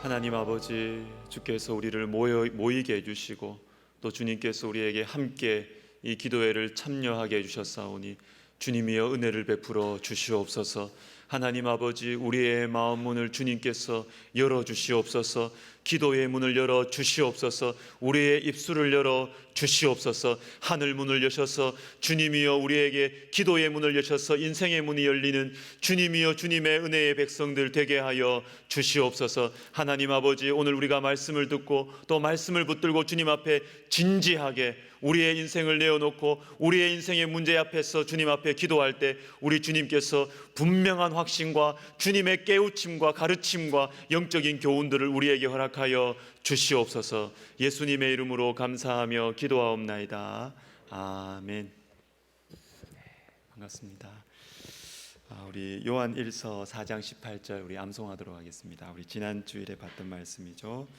하나님 아버지, 주께서 우리를 모이게 해주시고 또 주님께서 우리에게 함께 이 기도회를 참여하게 해주셨사오니 주님이여 은혜를 베풀어 주시옵소서. 하나님 아버지, 우리의 마음 문을 주님께서 열어 주시옵소서. 기도의 문을 열어 주시옵소서. 우리의 입술을 열어 주시옵소서. 하늘 문을 여셔서 주님이여 우리에게 기도의 문을 여셔서 인생의 문이 열리는 주님이여 주님의 은혜의 백성들 되게 하여 주시옵소서. 하나님 아버지, 오늘 우리가 말씀을 듣고 또 말씀을 붙들고 주님 앞에 진지하게 우리의 인생을 내어놓고 우리의 인생의 문제 앞에서 주님 앞에 기도할 때 우리 주님께서 분명한 확신과 주님의 깨우침과 가르침과 영적인 교훈들을 우리에게 허락하여 주시옵소서. 예수님의 이름으로 감사하며 기도하옵나이다. 아멘. 반갑습니다. 우리 요한 1서 4장 18절 우리 암송하도록 하겠습니다. 우리 지난 주일에 봤던 말씀이죠.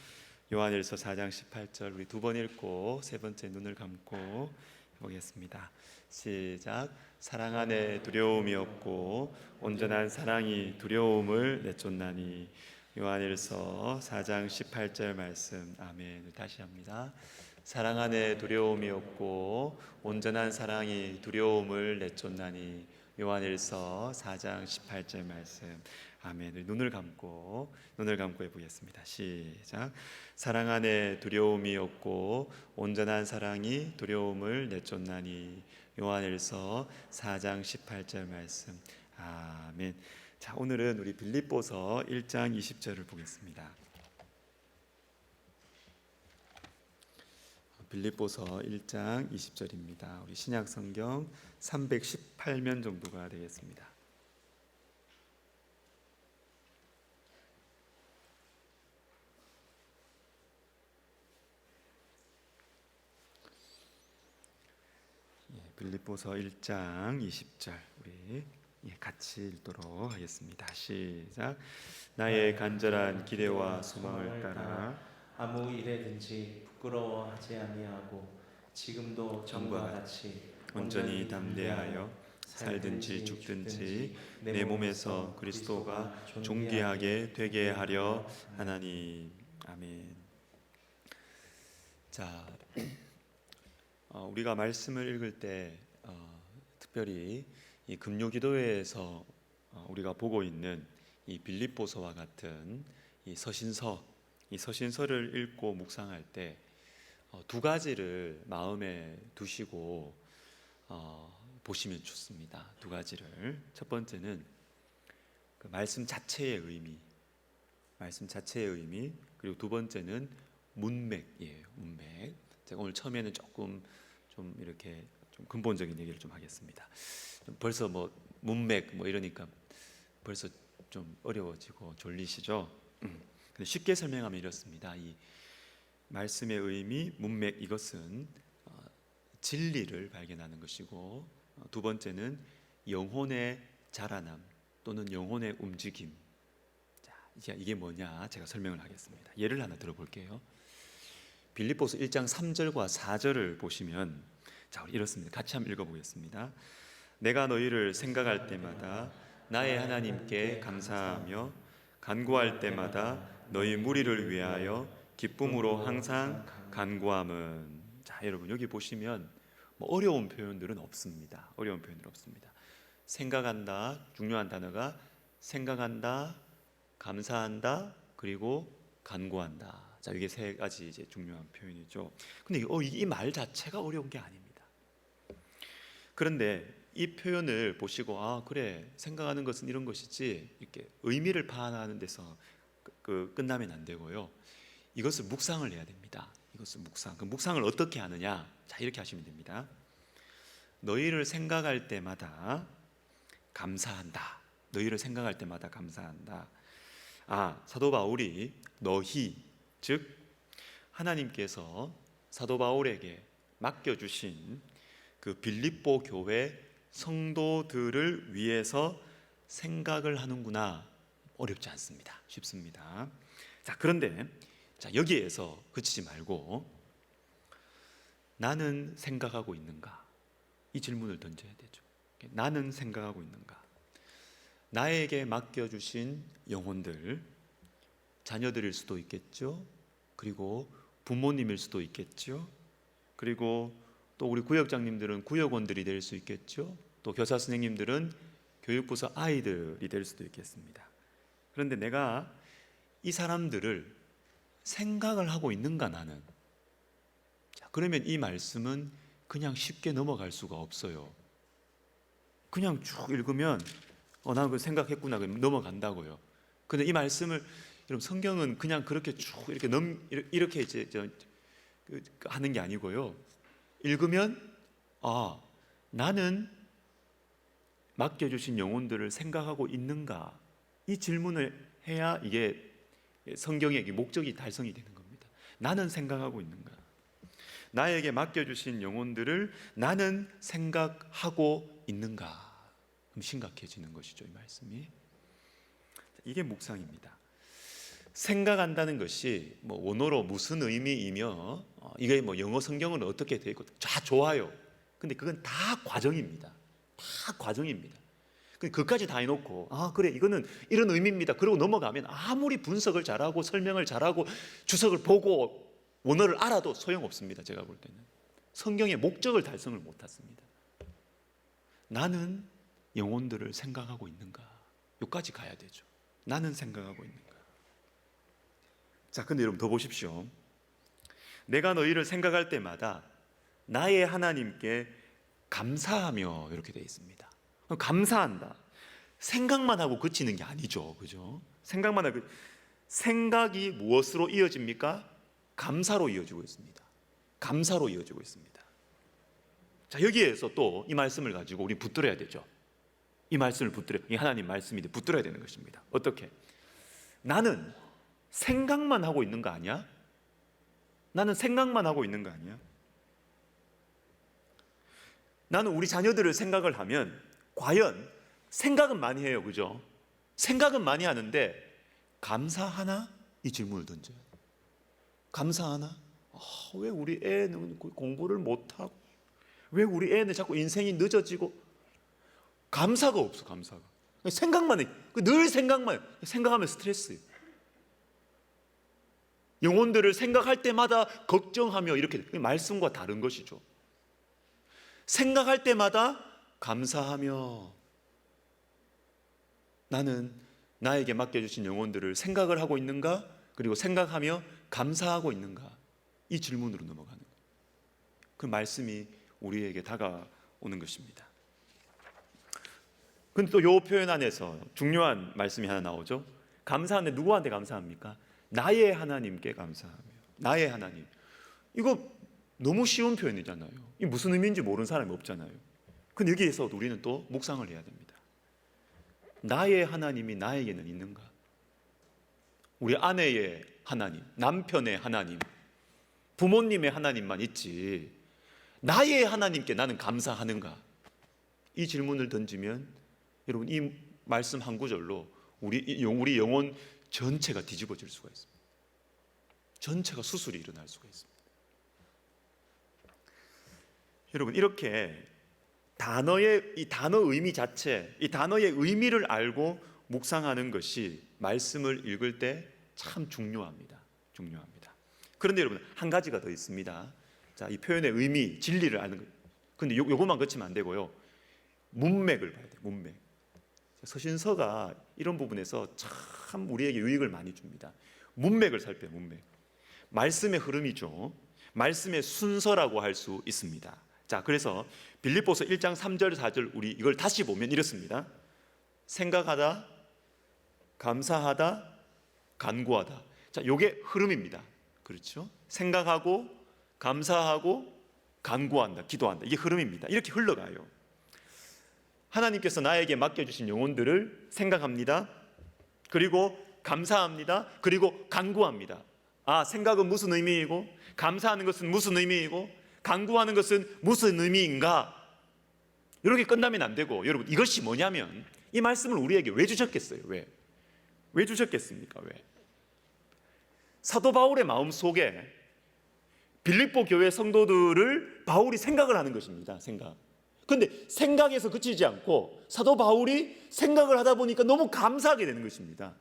요한 1서 4장 18절 우리 두 번 읽고 세 번째 눈을 감고 보겠습니다. 시작. 사랑 안에 두려움이 없고 온전한 사랑이 두려움을 내쫓나니. 요한 1서 4장 18절 말씀. 아멘. 다시 합니다. 사랑 안에 두려움이 없고 온전한 사랑이 두려움을 내쫓나니. 요한 1서 4장 18절 말씀. 아멘. 눈을 감고 해보겠습니다. 시작. 사랑 안에 두려움이 없고 온전한 사랑이 두려움을 내쫓나니. 요한일서 4장 18절 말씀. 아멘. 자, 오늘은 우리 빌립보서 1장 20절을 보겠습니다. 빌립보서 1장 20절입니다. 우리 신약 성경 318면 정도가 되겠습니다. 빌립보서 1장 20절 우리 같이 읽도록 하겠습니다. 시작. 나의 간절한 기대와 소망을 따라 아무 일에든지 부끄러워하지 아니하고 지금도 전과 같이 온전히 담대하여 살든지 죽든지 내 몸에서 그리스도가 존귀하게 되게 하려 하나니. 아멘. 자, 우리가 말씀을 읽을 때 특별히 이 금요기도회에서 우리가 보고 있는 이 빌립보서와 같은 이 서신서를 읽고 묵상할 때 두 가지를 마음에 두시고 보시면 좋습니다. 두 가지를. 첫 번째는 그 말씀 자체의 의미, 그리고 두 번째는 문맥이에요. 문맥. 제가 오늘 처음에는 조금 좀 이렇게 좀 근본적인 얘기를 좀 하겠습니다. 벌써 뭐 문맥 뭐 이러니까 벌써 좀 어려워지고 졸리시죠? 근데 쉽게 설명하면 이렇습니다. 이 말씀의 의미, 문맥, 이것은 진리를 발견하는 것이고, 두 번째는 영혼의 자라남 또는 영혼의 움직임. 자, 이게 뭐냐 제가 설명을 하겠습니다. 예를 하나 들어볼게요. 빌립보서 1장 3절과 4절을 보시면 자, 이렇습니다. 같이 한번 읽어보겠습니다. 내가 너희를 생각할 때마다 나의 하나님께 감사하며 간구할 때마다 너희 무리를 위하여 기쁨으로 항상 간구함은. 자, 여러분 여기 보시면 뭐 어려운 표현들은 없습니다. 생각한다, 중요한 단어가 생각한다, 감사한다, 그리고 간구한다. 자, 이게 세 가지 이제 중요한 표현이죠. 근데 이 말 자체가 어려운 게 아닙니다. 그런데 이 표현을 보시고 그래, 생각하는 것은 이런 것이지 이렇게 의미를 파악하는 데서 끝나면 안 되고요. 이것을 묵상을 해야 됩니다. 그 묵상을 어떻게 하느냐? 자, 이렇게 하시면 됩니다. 너희를 생각할 때마다 감사한다. 사도 바울이 너희, 즉 하나님께서 사도 바울에게 맡겨주신 그 빌립보 교회 성도들을 위해서 생각을 하는구나. 어렵지 않습니다. 쉽습니다. 자, 그런데 여기에서 그치지 말고 나는 생각하고 있는가? 이 질문을 던져야 되죠. 나는 생각하고 있는가? 나에게 맡겨주신 영혼들, 자녀들일 수도 있겠죠. 그리고 부모님일 수도 있겠죠. 그리고 또 우리 구역장님들은 구역원들이 될 수 있겠죠. 또 교사 선생님들은 교육부서 아이들이 될 수도 있겠습니다. 그런데 내가 이 사람들을 생각을 하고 있는가 나는? 자, 그러면 이 말씀은 그냥 쉽게 넘어갈 수가 없어요. 그냥 쭉 읽으면 나는 그 생각했구나 그러면 넘어간다고요. 근데 이 말씀을 여러분 성경은 그냥 그렇게 쭉 이렇게 이제 하는 게 아니고요. 읽으면 나는 맡겨주신 영혼들을 생각하고 있는가? 이 질문을 해야 이게 성경의 목적이 달성이 되는 겁니다. 나는 생각하고 있는가? 나에게 맡겨주신 영혼들을 나는 생각하고 있는가? 그럼 심각해지는 것이죠, 이 말씀이. 이게 묵상입니다. 생각한다는 것이 원어로 무슨 의미이며 이게 영어 성경은 어떻게 되어 있고 다 좋아요. 근데 그건 다 과정입니다. 다 과정입니다. 그까지 다 해놓고 그래 이거는 이런 의미입니다. 그러고 넘어가면 아무리 분석을 잘하고 설명을 잘하고 주석을 보고 원어를 알아도 소용없습니다. 제가 볼 때는 성경의 목적을 달성을 못했습니다. 나는 영혼들을 생각하고 있는가? 여기까지 가야 되죠. 나는 생각하고 있는가? 자, 근데 여러분 더 보십시오. 내가 너희를 생각할 때마다 나의 하나님께 감사하며 이렇게 되어 있습니다. 감사한다. 생각만 하고 그치는 게 아니죠, 그죠? 생각만 하고 생각이 무엇으로 이어집니까? 감사로 이어지고 있습니다. 감사로 이어지고 있습니다. 자, 여기에서 또 이 말씀을 가지고 우리 붙들어야 되죠. 이 말씀을 이 하나님 말씀인데 붙들어야 되는 것입니다. 어떻게? 나는 생각만 하고 있는 거 아니야? 나는 생각만 하고 있는 거 아니야? 나는 우리 자녀들을 생각을 하면 과연 생각은 많이 해요, 그죠? 생각은 많이 하는데 감사하나? 이 질문을 던져요. 감사하나? 왜 우리 애는 공부를 못하고 왜 우리 애는 자꾸 인생이 늦어지고 감사가 없어. 감사가 생각만 해. 늘 생각만 해. 생각하면 스트레스예요. 영혼들을 생각할 때마다 걱정하며 이렇게 말씀과 다른 것이죠. 생각할 때마다 감사하며 나는 나에게 맡겨주신 영혼들을 생각을 하고 있는가? 그리고 생각하며 감사하고 있는가? 이 질문으로 넘어가는 거예요. 그 말씀이 우리에게 다가오는 것입니다. 근데 또 이 표현 안에서 중요한 말씀이 하나 나오죠. 감사한데 누구한테 감사합니까? 나의 하나님께 감사하며. 나의 하나님. 이거 너무 쉬운 표현이잖아요. 이게 무슨 의미인지 모르는 사람이 없잖아요. 근데 여기에서 우리는 또 묵상을 해야 됩니다. 나의 하나님이 나에게는 있는가? 우리 아내의 하나님, 남편의 하나님, 부모님의 하나님만 있지 나의 하나님께 나는 감사하는가? 이 질문을 던지면 여러분 이 말씀 한 구절로 우리 영혼 전체가 뒤집어질 수가 있습니다. 전체가 수술이 일어날 수가 있습니다. 여러분 이렇게 이 단어 의미 자체, 이 단어의 의미를 알고 묵상하는 것이 말씀을 읽을 때 참 중요합니다. 그런데 여러분 한 가지가 더 있습니다. 자, 이 표현의 의미, 진리를 아는 것. 근데 요것만 거치면 안 되고요. 문맥을 봐야 돼요. 문맥. 서신서가 이런 부분에서 참 우리에게 유익을 많이 줍니다. 문맥을 살펴요. 문맥. 말씀의 흐름이죠. 말씀의 순서라고 할 수 있습니다. 자, 그래서 빌립보서 1장 3절 4절 우리 이걸 다시 보면 이렇습니다. 생각하다, 감사하다, 간구하다. 자, 요게 흐름입니다. 그렇죠? 생각하고 감사하고 간구한다, 기도한다. 이게 흐름입니다. 이렇게 흘러가요. 하나님께서 나에게 맡겨주신 영혼들을 생각합니다. 그리고 감사합니다. 그리고 간구합니다. 생각은 무슨 의미이고 감사하는 것은 무슨 의미이고 간구하는 것은 무슨 의미인가? 이렇게 끝나면 안 되고 여러분 이것이 뭐냐면 이 말씀을 우리에게 왜 주셨겠어요? 왜 주셨겠습니까? 왜? 사도 바울의 마음속에 빌립보 교회 성도들을 바울이 생각을 하는 것입니다. 생각. 그런데 생각에서 그치지 않고 사도 바울이 생각을 하다 보니까 너무 감사하게 되는 것입니다.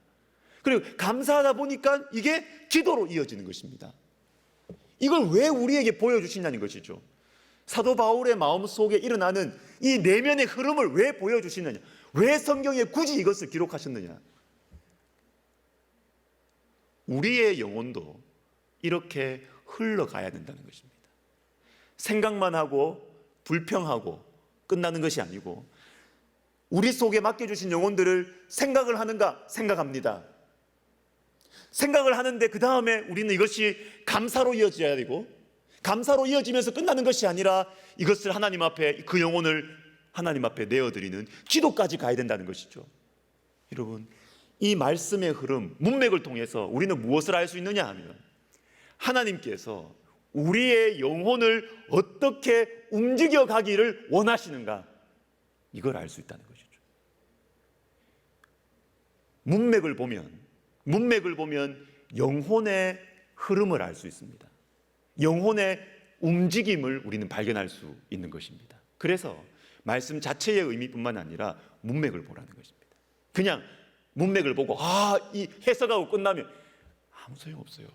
그리고 감사하다 보니까 이게 기도로 이어지는 것입니다. 이걸 왜 우리에게 보여주시냐는 것이죠. 사도 바울의 마음속에 일어나는 이 내면의 흐름을 왜 보여주시느냐, 왜 성경에 굳이 이것을 기록하셨느냐. 우리의 영혼도 이렇게 흘러가야 된다는 것입니다. 생각만 하고 불평하고 끝나는 것이 아니고, 우리 속에 맡겨주신 영혼들을 생각을 하는가? 생각합니다. 생각을 하는데 그 다음에 우리는 이것이 감사로 이어져야 되고, 감사로 이어지면서 끝나는 것이 아니라 이것을 하나님 앞에, 그 영혼을 하나님 앞에 내어드리는 기도까지 가야 된다는 것이죠. 여러분, 이 말씀의 흐름, 문맥을 통해서 우리는 무엇을 알 수 있느냐 하면, 하나님께서 우리의 영혼을 어떻게 움직여 가기를 원하시는가, 이걸 알 수 있다는 것이죠. 문맥을 보면 영혼의 흐름을 알 수 있습니다. 영혼의 움직임을 우리는 발견할 수 있는 것입니다. 그래서 말씀 자체의 의미뿐만 아니라 문맥을 보라는 것입니다. 그냥 문맥을 보고 이 해석하고 끝나면 아무 소용없어요.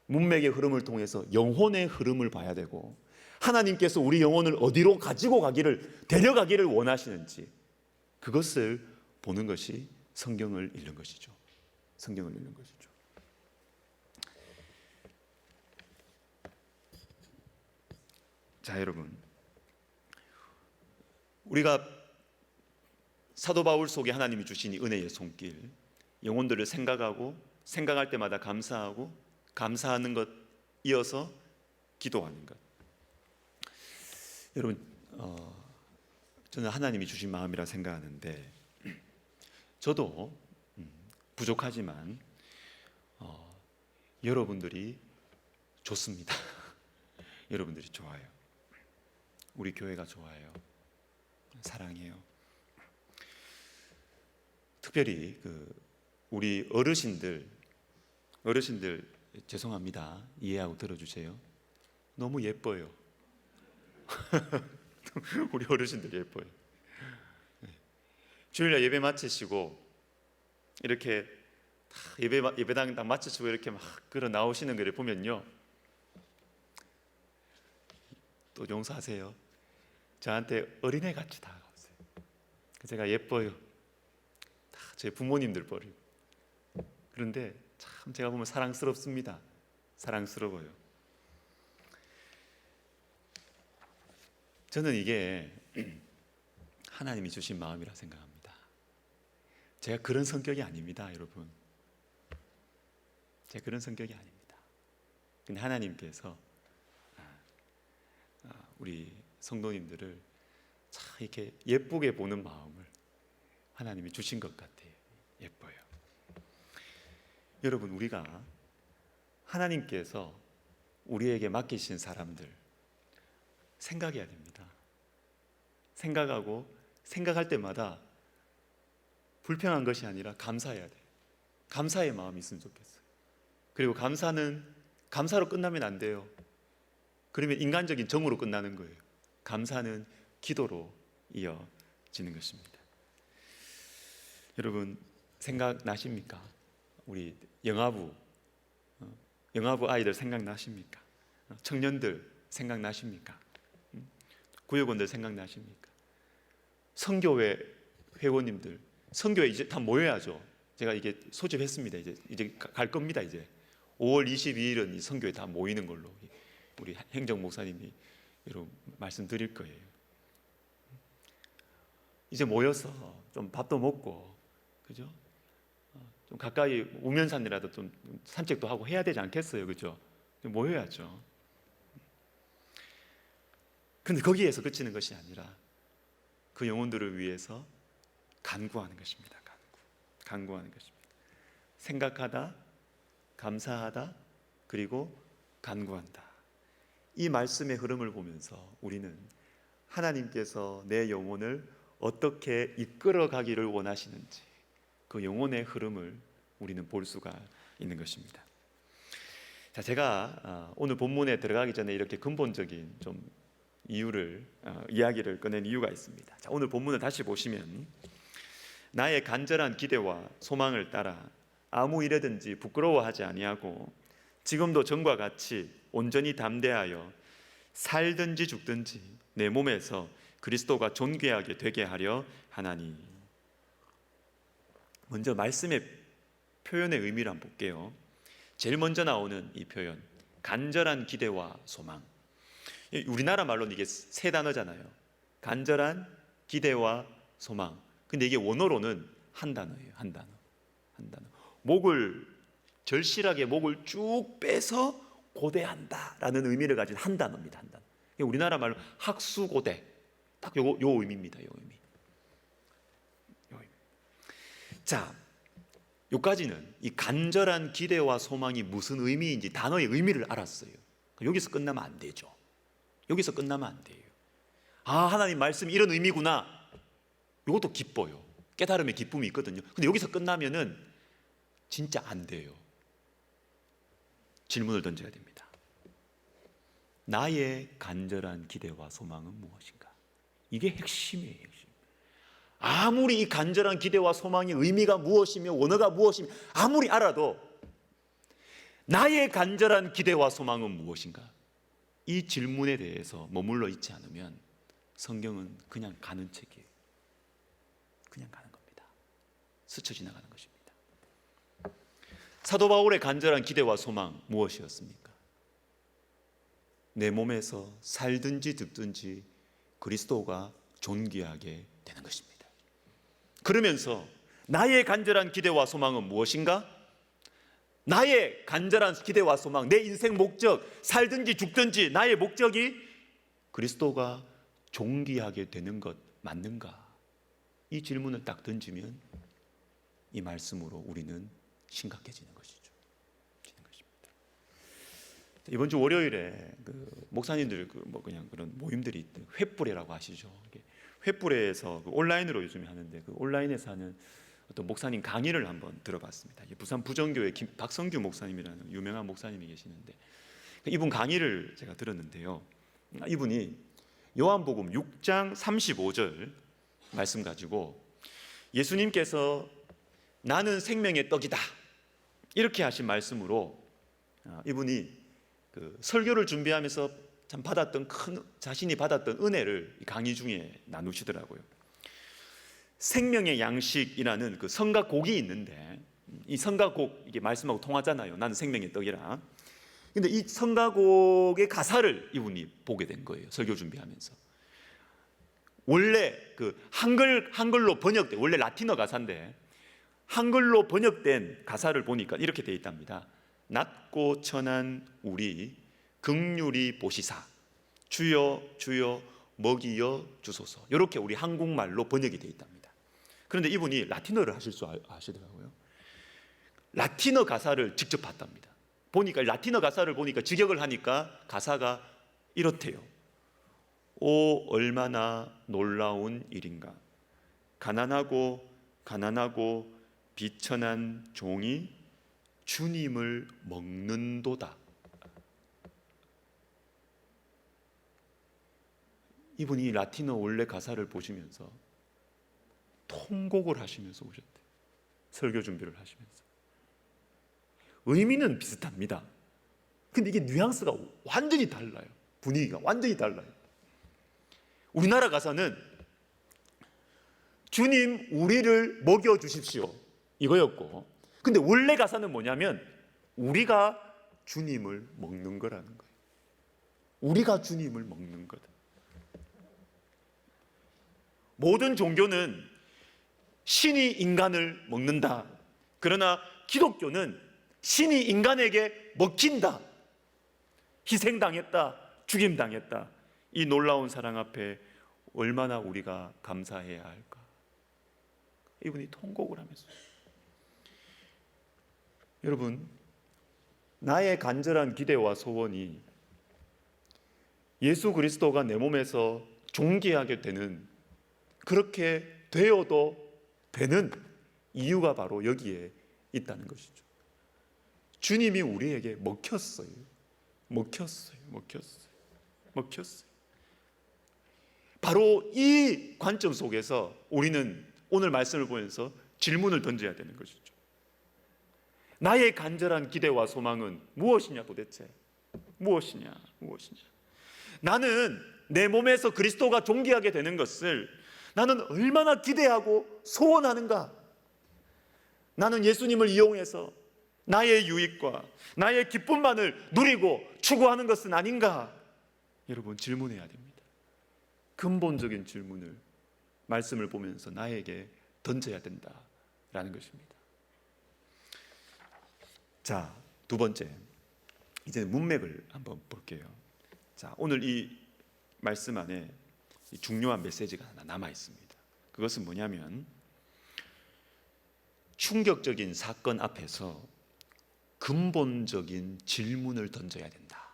문맥의 흐름을 통해서 영혼의 흐름을 봐야 되고, 하나님께서 우리 영혼을 어디로 가지고 가기를, 데려가기를 원하시는지, 그것을 보는 것이 성경을 읽는 것이죠. 성경을 읽는 것이죠. 자, 여러분, 우리가 사도 바울 속에 하나님이 주신 이 은혜의 손길, 영혼들을 생각하고, 생각할 때마다 감사하고, 감사하는 것 이어서 기도하는 것. 여러분, 저는 하나님이 주신 마음이라 생각하는데, 저도 부족하지만 여러분들이 좋습니다. 여러분들이 좋아요. 우리 교회가 좋아요. 사랑해요. 특별히 우리 어르신들 죄송합니다. 이해하고 들어주세요. 너무 예뻐요. 우리 어르신들 예뻐요. 주일날 예배 마치시고 이렇게 예배당 딱 마치시고 이렇게 막 걸어 나오시는 것을 보면요, 또 용서하세요. 저한테 어린애 같이 다가오세요. 제가 예뻐요. 다 제 부모님들 버리고. 그런데 참 제가 보면 사랑스럽습니다. 사랑스러워요. 저는 이게 하나님이 주신 마음이라 생각합니다. 제가 그런 성격이 아닙니다, 여러분. 제가 그런 성격이 아닙니다. 근데 하나님께서 우리 성도님들을 참 이렇게 예쁘게 보는 마음을 하나님이 주신 것 같아요. 예뻐요. 여러분, 우리가 하나님께서 우리에게 맡기신 사람들 생각해야 됩니다. 생각하고, 생각할 때마다 불평한 것이 아니라 감사해야 돼요. 감사의 마음이 있으면 좋겠어요. 그리고 감사로 끝나면 안 돼요. 그러면 인간적인 정으로 끝나는 거예요. 감사는 기도로 이어지는 것입니다. 여러분, 생각나십니까? 우리 영아부 아이들 생각나십니까? 청년들 생각나십니까? 구역원들 생각나십니까? 선교회 회원님들, 선교회 이제 다 모여야죠. 제가 이게 소집했습니다. 이제 갈 겁니다. 이제 5월 22일은 이 선교회 다 모이는 걸로 우리 행정 목사님이 여러분 말씀드릴 거예요. 이제 모여서 좀 밥도 먹고, 그죠? 좀 가까이 우면산이라도 좀 산책도 하고 해야 되지 않겠어요, 그죠? 모여야죠. 근데 거기에서 그치는 것이 아니라 그 영혼들을 위해서 간구하는 것입니다. 간구하는 것입니다. 생각하다, 감사하다, 그리고 간구한다. 이 말씀의 흐름을 보면서 우리는 하나님께서 내 영혼을 어떻게 이끌어 가기를 원하시는지, 그 영혼의 흐름을 우리는 볼 수가 있는 것입니다. 자, 제가 오늘 본문에 들어가기 전에 이렇게 근본적인 좀 이야기를 꺼낸 이유가 있습니다. 자, 오늘 본문을 다시 보시면, 나의 간절한 기대와 소망을 따라 아무 일에든지 부끄러워하지 아니하고 지금도 전과 같이 온전히 담대하여 살든지 죽든지 내 몸에서 그리스도가 존귀하게 되게 하려 하나니. 먼저 말씀의 표현의 의미를 한번 볼게요. 제일 먼저 나오는 이 표현, 간절한 기대와 소망. 우리나라 말로는 이게 세 단어잖아요. 간절한 기대와 소망. 근데 이게 원어로는 한 단어예요. 한 단어. 목을 절실하게 목을 쭉 빼서 고대한다라는 의미를 가진 한 단어입니다. 한 단어. 우리나라 말로 학수고대. 딱 요 의미입니다. 요 의미. 자, 여기까지는 이 간절한 기대와 소망이 무슨 의미인지 단어의 의미를 알았어요. 여기서 끝나면 안 되죠. 여기서 끝나면 안 돼요. 아, 하나님 말씀이 이런 의미구나. 이것도 기뻐요. 깨달음의 기쁨이 있거든요. 근데 여기서 끝나면은 진짜 안 돼요. 질문을 던져야 됩니다. 나의 간절한 기대와 소망은 무엇인가? 이게 핵심이에요. 핵심. 아무리 이 간절한 기대와 소망의 의미가 무엇이며 원어가 무엇이며 아무리 알아도 나의 간절한 기대와 소망은 무엇인가? 이 질문에 대해서 머물러 있지 않으면 성경은 그냥 가는 책이에요. 그냥 가는 겁니다. 스쳐 지나가는 것입니다. 사도 바울의 간절한 기대와 소망 무엇이었습니까? 내 몸에서 살든지 죽든지 그리스도가 존귀하게 되는 것입니다. 그러면서 나의 간절한 기대와 소망은 무엇인가? 나의 간절한 기대와 소망, 내 인생 목적, 살든지 죽든지 나의 목적이 그리스도가 존귀하게 되는 것 맞는가? 이 질문을 딱 던지면 이 말씀으로 우리는 심각해지는 것이죠. 이번 주 월요일에 목사님들 그냥 그런 모임들이 있던 횃불회라고 아시죠? 횃불회에서 온라인으로 요즘에 하는데 온라인에서 하는 어떤 목사님 강의를 한번 들어봤습니다. 부산 부정교회 박성규 목사님이라는 유명한 목사님이 계시는데 이분 강의를 제가 들었는데요. 이분이 요한복음 6장 35절 말씀 가지고 예수님께서 나는 생명의 떡이다 이렇게 하신 말씀으로 이분이 설교를 준비하면서 참 자신이 받았던 은혜를 강의 중에 나누시더라고요. 생명의 양식이라는 성가곡이 있는데 이 성가곡 이게 말씀하고 통하잖아요. 나는 생명의 떡이라. 근데 이 성가곡의 가사를 이분이 보게 된 거예요. 설교 준비하면서. 원래 한글로 번역된 원래 라틴어 가사인데 한글로 번역된 가사를 보니까 이렇게 되어 있답니다. 낮고 천한 우리 긍휼히 보시사 주여 주여 먹이여 주소서. 이렇게 우리 한국말로 번역이 되어 있답니다. 그런데 이분이 라틴어를 하실 줄 아시더라고요. 라틴어 가사를 직접 봤답니다. 보니까 라틴어 가사를 보니까 직역을 하니까 가사가 이렇대요. 오 얼마나 놀라운 일인가. 가난하고 비천한 종이 주님을 먹는도다. 이분이 라틴어 원래 가사를 보시면서 통곡을 하시면서 오셨대요. 설교 준비를 하시면서. 의미는 비슷합니다. 근데 이게 뉘앙스가 완전히 달라요. 분위기가 완전히 달라요. 우리나라 가사는 주님 우리를 먹여주십시오 이거였고, 근데 원래 가사는 뭐냐면 우리가 주님을 먹는 거라는 거예요. 우리가 주님을 먹는 거다. 모든 종교는 신이 인간을 먹는다. 그러나 기독교는 신이 인간에게 먹힌다. 희생당했다. 죽임당했다. 이 놀라운 사랑 앞에 얼마나 우리가 감사해야 할까. 이분이 통곡을 하면서, 여러분, 나의 간절한 기대와 소원이 예수 그리스도가 내 몸에서 존귀하게 되는, 그렇게 되어도 되는 이유가 바로 여기에 있다는 것이죠. 주님이 우리에게 먹혔어요. 바로 이 관점 속에서 우리는 오늘 말씀을 보면서 질문을 던져야 되는 것이죠. 나의 간절한 기대와 소망은 무엇이냐 도대체? 무엇이냐? 나는 내 몸에서 그리스도가 존귀하게 되는 것을 나는 얼마나 기대하고 소원하는가? 나는 예수님을 이용해서 나의 유익과 나의 기쁨만을 누리고 추구하는 것은 아닌가? 여러분, 질문해야 됩니다. 근본적인 질문을 말씀을 보면서 나에게 던져야 된다라는 것입니다. 자, 두 번째, 이제 문맥을 한번 볼게요. 자, 오늘 이 말씀 안에 중요한 메시지가 하나 남아 있습니다. 그것은 뭐냐면 충격적인 사건 앞에서 근본적인 질문을 던져야 된다.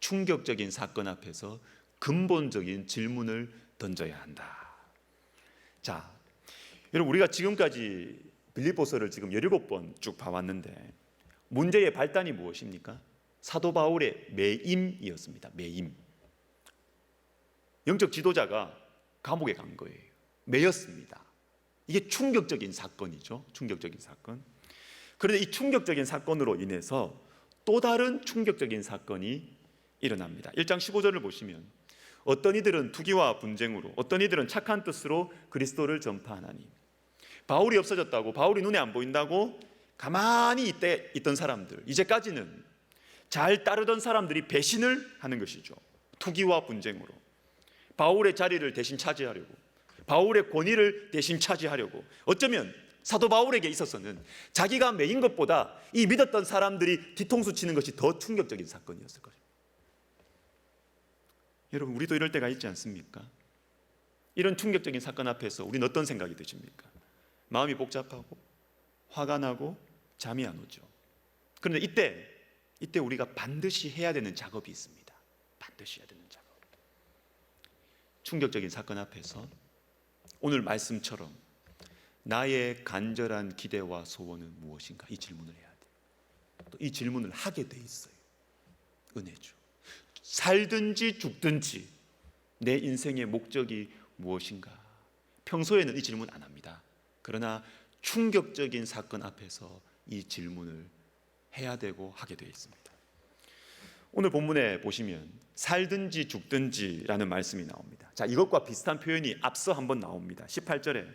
충격적인 사건 앞에서 근본적인 질문을 던져야 한다. 자, 여러분, 우리가 지금까지 빌립보서를 지금 17번 쭉 봐왔는데 문제의 발단이 무엇입니까? 사도 바울의 매임이었습니다. 매임. 영적 지도자가 감옥에 간 거예요. 매였습니다. 이게 충격적인 사건이죠. 충격적인 사건. 그런데 이 충격적인 사건으로 인해서 또 다른 충격적인 사건이 일어납니다. 1장 15절을 보시면 어떤 이들은 투기와 분쟁으로, 어떤 이들은 착한 뜻으로 그리스도를 전파하나니, 바울이 없어졌다고, 바울이 눈에 안 보인다고 가만히 이때 있던 사람들, 이제까지는 잘 따르던 사람들이 배신을 하는 것이죠. 투기와 분쟁으로 바울의 자리를 대신 차지하려고, 바울의 권위를 대신 차지하려고, 어쩌면 사도 바울에게 있어서는 자기가 매인 것보다 이 믿었던 사람들이 뒤통수 치는 것이 더 충격적인 사건이었을 것입니다. 여러분, 우리도 이럴 때가 있지 않습니까? 이런 충격적인 사건 앞에서 우리는 어떤 생각이 드십니까? 마음이 복잡하고 화가 나고 잠이 안 오죠. 그런데 이때 우리가 반드시 해야 되는 작업이 있습니다. 반드시 해야 되는 작업. 충격적인 사건 앞에서 오늘 말씀처럼 나의 간절한 기대와 소원은 무엇인가? 이 질문을 해야 돼요. 또 이 질문을 하게 돼 있어요. 은혜죠. 살든지 죽든지 내 인생의 목적이 무엇인가? 평소에는 이 질문 안 합니다. 그러나 충격적인 사건 앞에서 이 질문을 해야 되고 하게 되어 있습니다. 오늘 본문에 보시면 살든지 죽든지라는 말씀이 나옵니다. 자, 이것과 비슷한 표현이 앞서 한번 나옵니다. 18절에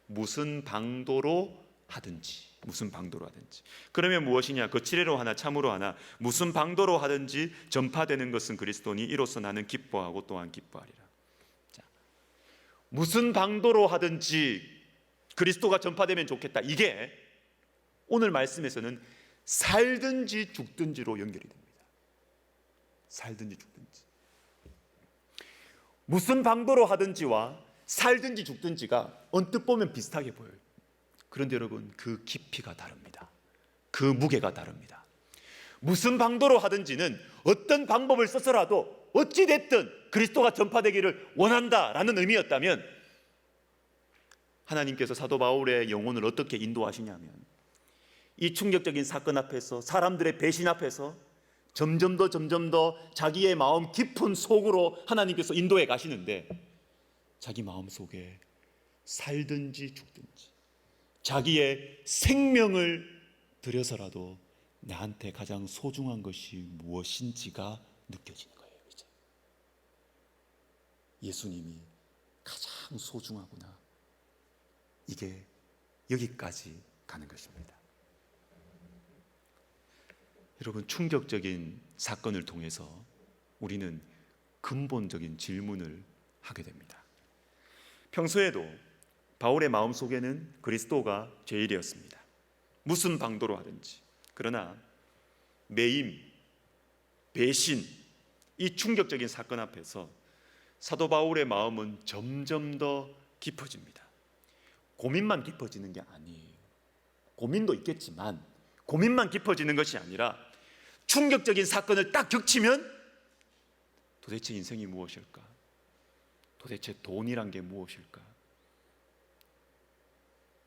무슨 방도로 하든지, 무슨 방도로 하든지. 그러면 무엇이냐? 거칠애로 하나 참으로 하나 무슨 방도로 하든지 전파되는 것은 그리스도니 이로써 나는 기뻐하고 또한 기뻐하리라. 자, 무슨 방도로 하든지 그리스도가 전파되면 좋겠다. 이게 오늘 말씀에서는 살든지 죽든지로 연결이 됩니다. 살든지 죽든지. 무슨 방도로 하든지와 살든지 죽든지가 언뜻 보면 비슷하게 보여요. 그런데 여러분, 그 깊이가 다릅니다. 그 무게가 다릅니다. 무슨 방도로 하든지는 어떤 방법을 써서라도 어찌 됐든 그리스도가 전파되기를 원한다라는 의미였다면, 하나님께서 사도 바울의 영혼을 어떻게 인도하시냐면 이 충격적인 사건 앞에서, 사람들의 배신 앞에서 점점 더 자기의 마음 깊은 속으로 하나님께서 인도해 가시는데, 자기 마음 속에 살든지 죽든지 자기의 생명을 들여서라도 나한테 가장 소중한 것이 무엇인지가 느껴지는 거예요. 이제 예수님이 가장 소중하구나, 이게 여기까지 가는 것입니다. 여러분, 충격적인 사건을 통해서 우리는 근본적인 질문을 하게 됩니다. 평소에도 바울의 마음속에는 그리스도가 제일이었습니다. 무슨 방도로 하든지. 그러나 매임, 배신, 이 충격적인 사건 앞에서 사도 바울의 마음은 점점 더 깊어집니다. 고민만 깊어지는 게 아니에요. 고민도 있겠지만 고민만 깊어지는 것이 아니라 충격적인 사건을 딱 겹치면 도대체 인생이 무엇일까? 도대체 돈이란 게 무엇일까?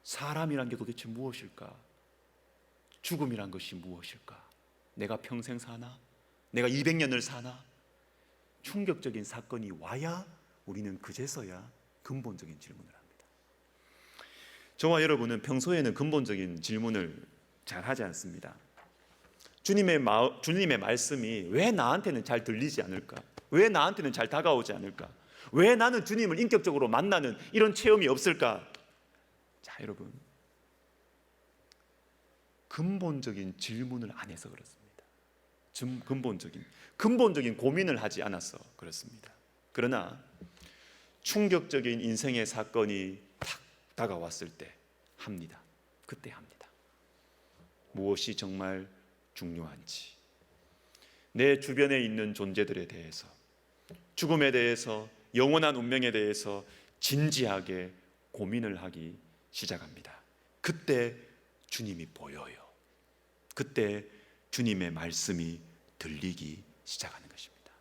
사람이란 게 도대체 무엇일까? 죽음이란 것이 무엇일까? 내가 평생 사나? 내가 200년을 사나? 충격적인 사건이 와야 우리는 그제서야 근본적인 질문을 합니다. 저와 여러분은 평소에는 근본적인 질문을 잘 하지 않습니다. 주님의 말씀이 왜 나한테는 잘 들리지 않을까? 왜 나한테는 잘 다가오지 않을까? 왜 나는 주님을 인격적으로 만나는 이런 체험이 없을까? 자, 여러분, 근본적인 질문을 안 해서 그렇습니다. 근본적인 고민을 하지 않아서 그렇습니다. 그러나 충격적인 인생의 사건이 탁 다가왔을 때 합니다. 그때 합니다. 무엇이 정말 중요한지, 내 주변에 있는 존재들에 대해서, 죽음에 대해서, 영원한 운명에 대해서 진지하게 고민을 하기 시작합니다. 그때 주님이 보여요. 그때 주님의 말씀이 들리기 시작하는 것입니다.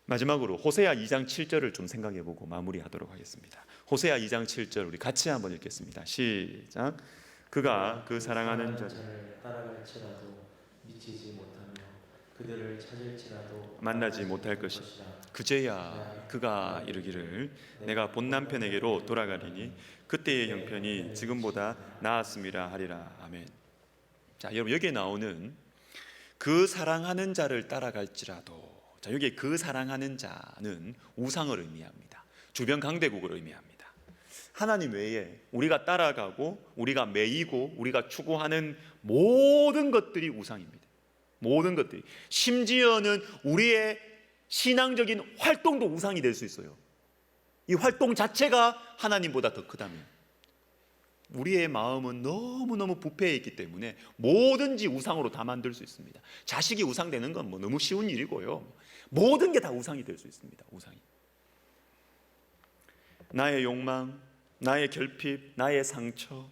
마지막으로 호세아 2장 7절을 좀 생각해 보고 마무리하도록 하겠습니다. 호세아 2장 7절 우리 같이 한번 읽겠습니다. 시작. 그가 그 사랑하는 자를 따라갈지라도 미치지 못하며 그들을 찾을지라도 만나지 못할 것이. 그제야 그가 이르기를 내가 본 남편에게로 돌아가리니 그때의 형편이 지금보다 나았음이라 하리라. 아멘. 자, 여러분, 여기에 나오는 그 사랑하는 자를 따라갈지라도, 자, 여기에 그 사랑하는 자는 우상을 의미합니다. 주변 강대국을 의미합니다. 하나님 외에 우리가 따라가고 우리가 매이고 우리가 추구하는 모든 것들이 우상입니다. 모든 것들이, 심지어는 우리의 신앙적인 활동도 우상이 될 수 있어요. 이 활동 자체가 하나님보다 더 크다면, 우리의 마음은 너무너무 부패해 있기 때문에 뭐든지 우상으로 다 만들 수 있습니다. 자식이 우상되는 건 뭐 너무 쉬운 일이고요. 모든 게 다 우상이 될 수 있습니다. 우상이. 나의 욕망, 나의 결핍, 나의 상처,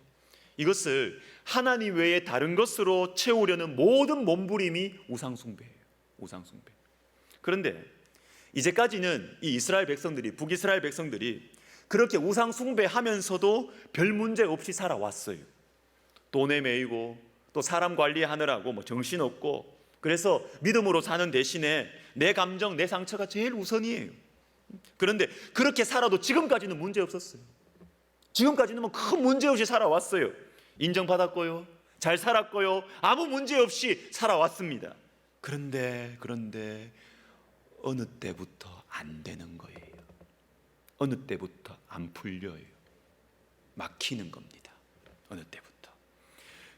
이것을 하나님 외에 다른 것으로 채우려는 모든 몸부림이 우상숭배예요. 우상숭배. 그런데 이제까지는 이 이스라엘 백성들이, 북이스라엘 백성들이 그렇게 우상숭배하면서도 별 문제 없이 살아왔어요. 돈에 매이고 또 사람 관리하느라고 뭐 정신없고, 그래서 믿음으로 사는 대신에 내 감정, 내 상처가 제일 우선이에요. 그런데 그렇게 살아도 지금까지는 문제 없었어요. 지금까지는 뭐 큰 문제 없이 살아왔어요. 인정받았고요, 잘 살았고요, 아무 문제 없이 살아왔습니다. 그런데 어느 때부터 안 되는 거예요. 어느 때부터 안 풀려요. 막히는 겁니다. 어느 때부터.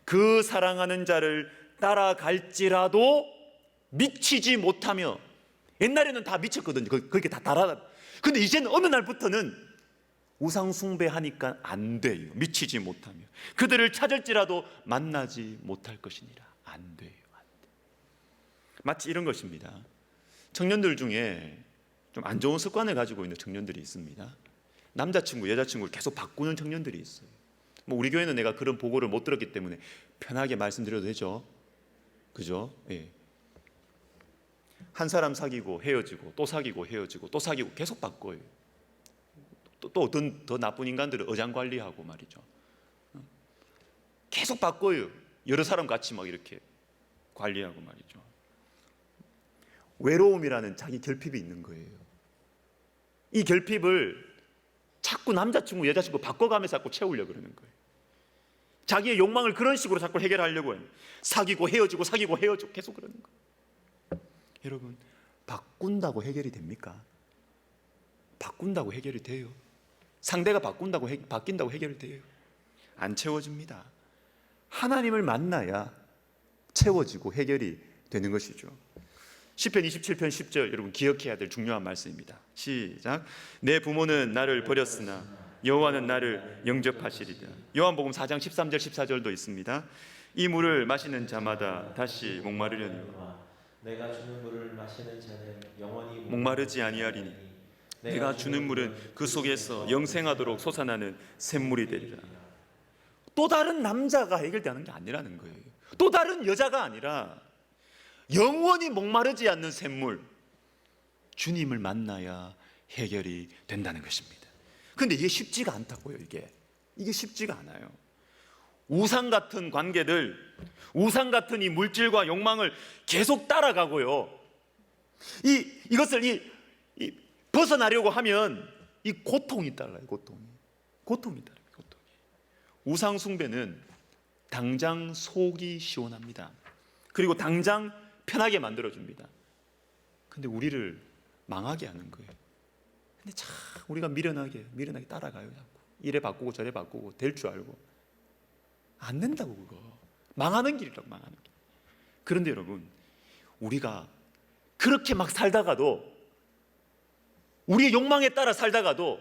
그 사랑하는 자를 따라갈지라도 미치지 못하며, 옛날에는 다 미쳤거든요. 그렇게 다 따라. 근데 이제는 어느 날부터는 우상 숭배하니까 안 돼요. 미치지 못하며. 그들을 찾을지라도 만나지 못할 것이니라. 안 돼요. 안 돼요. 마치 이런 것입니다. 청년들 중에 좀 안 좋은 습관을 가지고 있는 청년들이 있습니다. 남자친구, 여자친구를 계속 바꾸는 청년들이 있어요. 뭐 우리 교회는 내가 그런 보고를 못 들었기 때문에 편하게 말씀드려도 되죠? 그죠? 예. 한 사람 사귀고 헤어지고 또 사귀고 헤어지고 또 사귀고 계속 바꿔요. 또 어떤 더 나쁜 인간들을 어장관리하고 말이죠. 계속 바꿔요. 여러 사람 같이 막 이렇게 관리하고 말이죠. 외로움이라는 자기 결핍이 있는 거예요. 이 결핍을 자꾸 남자친구, 여자친구 바꿔가면서 자꾸 채우려고 그러는 거예요. 자기의 욕망을 그런 식으로 자꾸 해결하려고 해요. 사귀고 헤어지고 사귀고 헤어지고 계속 그러는 거예요. 여러분, 바꾼다고 해결이 됩니까? 바꾼다고 해결이 돼요? 상대가 바뀐다고 해결이 돼요? 안 채워집니다. 하나님을 만나야 채워지고 해결이 되는 것이죠. 시편 27편 10절, 여러분 기억해야 될 중요한 말씀입니다. 시작. 내 부모는 나를 버렸으나 여호와는 나를 영접하시리다. 요한복음 4장 13절 14절도 있습니다. 이 물을 마시는 자마다 다시 목마르려니 내가 주는 물을 마시는 자는 영원히 목마르지 아니하리니 내가 주는 물은 그 속에서 영생하도록 솟아나는 샘물이 되리라. 또 다른 남자가 해결되는 게 아니라는 거예요. 또 다른 여자가 아니라 영원히 목마르지 않는 샘물, 주님을 만나야 해결이 된다는 것입니다. 그런데 이게 쉽지가 않다고요. 이게 쉽지가 않아요. 우상 같은 관계들, 우상 같은 이 물질과 욕망을 계속 따라가고요. 이것을 벗어나려고 하면 이 고통이 따라요. 고통이 따라요. 우상 숭배는 당장 속이 시원합니다. 그리고 당장 편하게 만들어줍니다. 근데 우리를 망하게 하는 거예요. 근데 참 우리가 미련하게 따라가요. 자꾸 이래 바꾸고 저래 바꾸고 될 줄 알고 안 된다고. 그거 망하는 길이라고. 망하는 길. 그런데 여러분, 우리가 그렇게 막 살다가도, 우리의 욕망에 따라 살다가도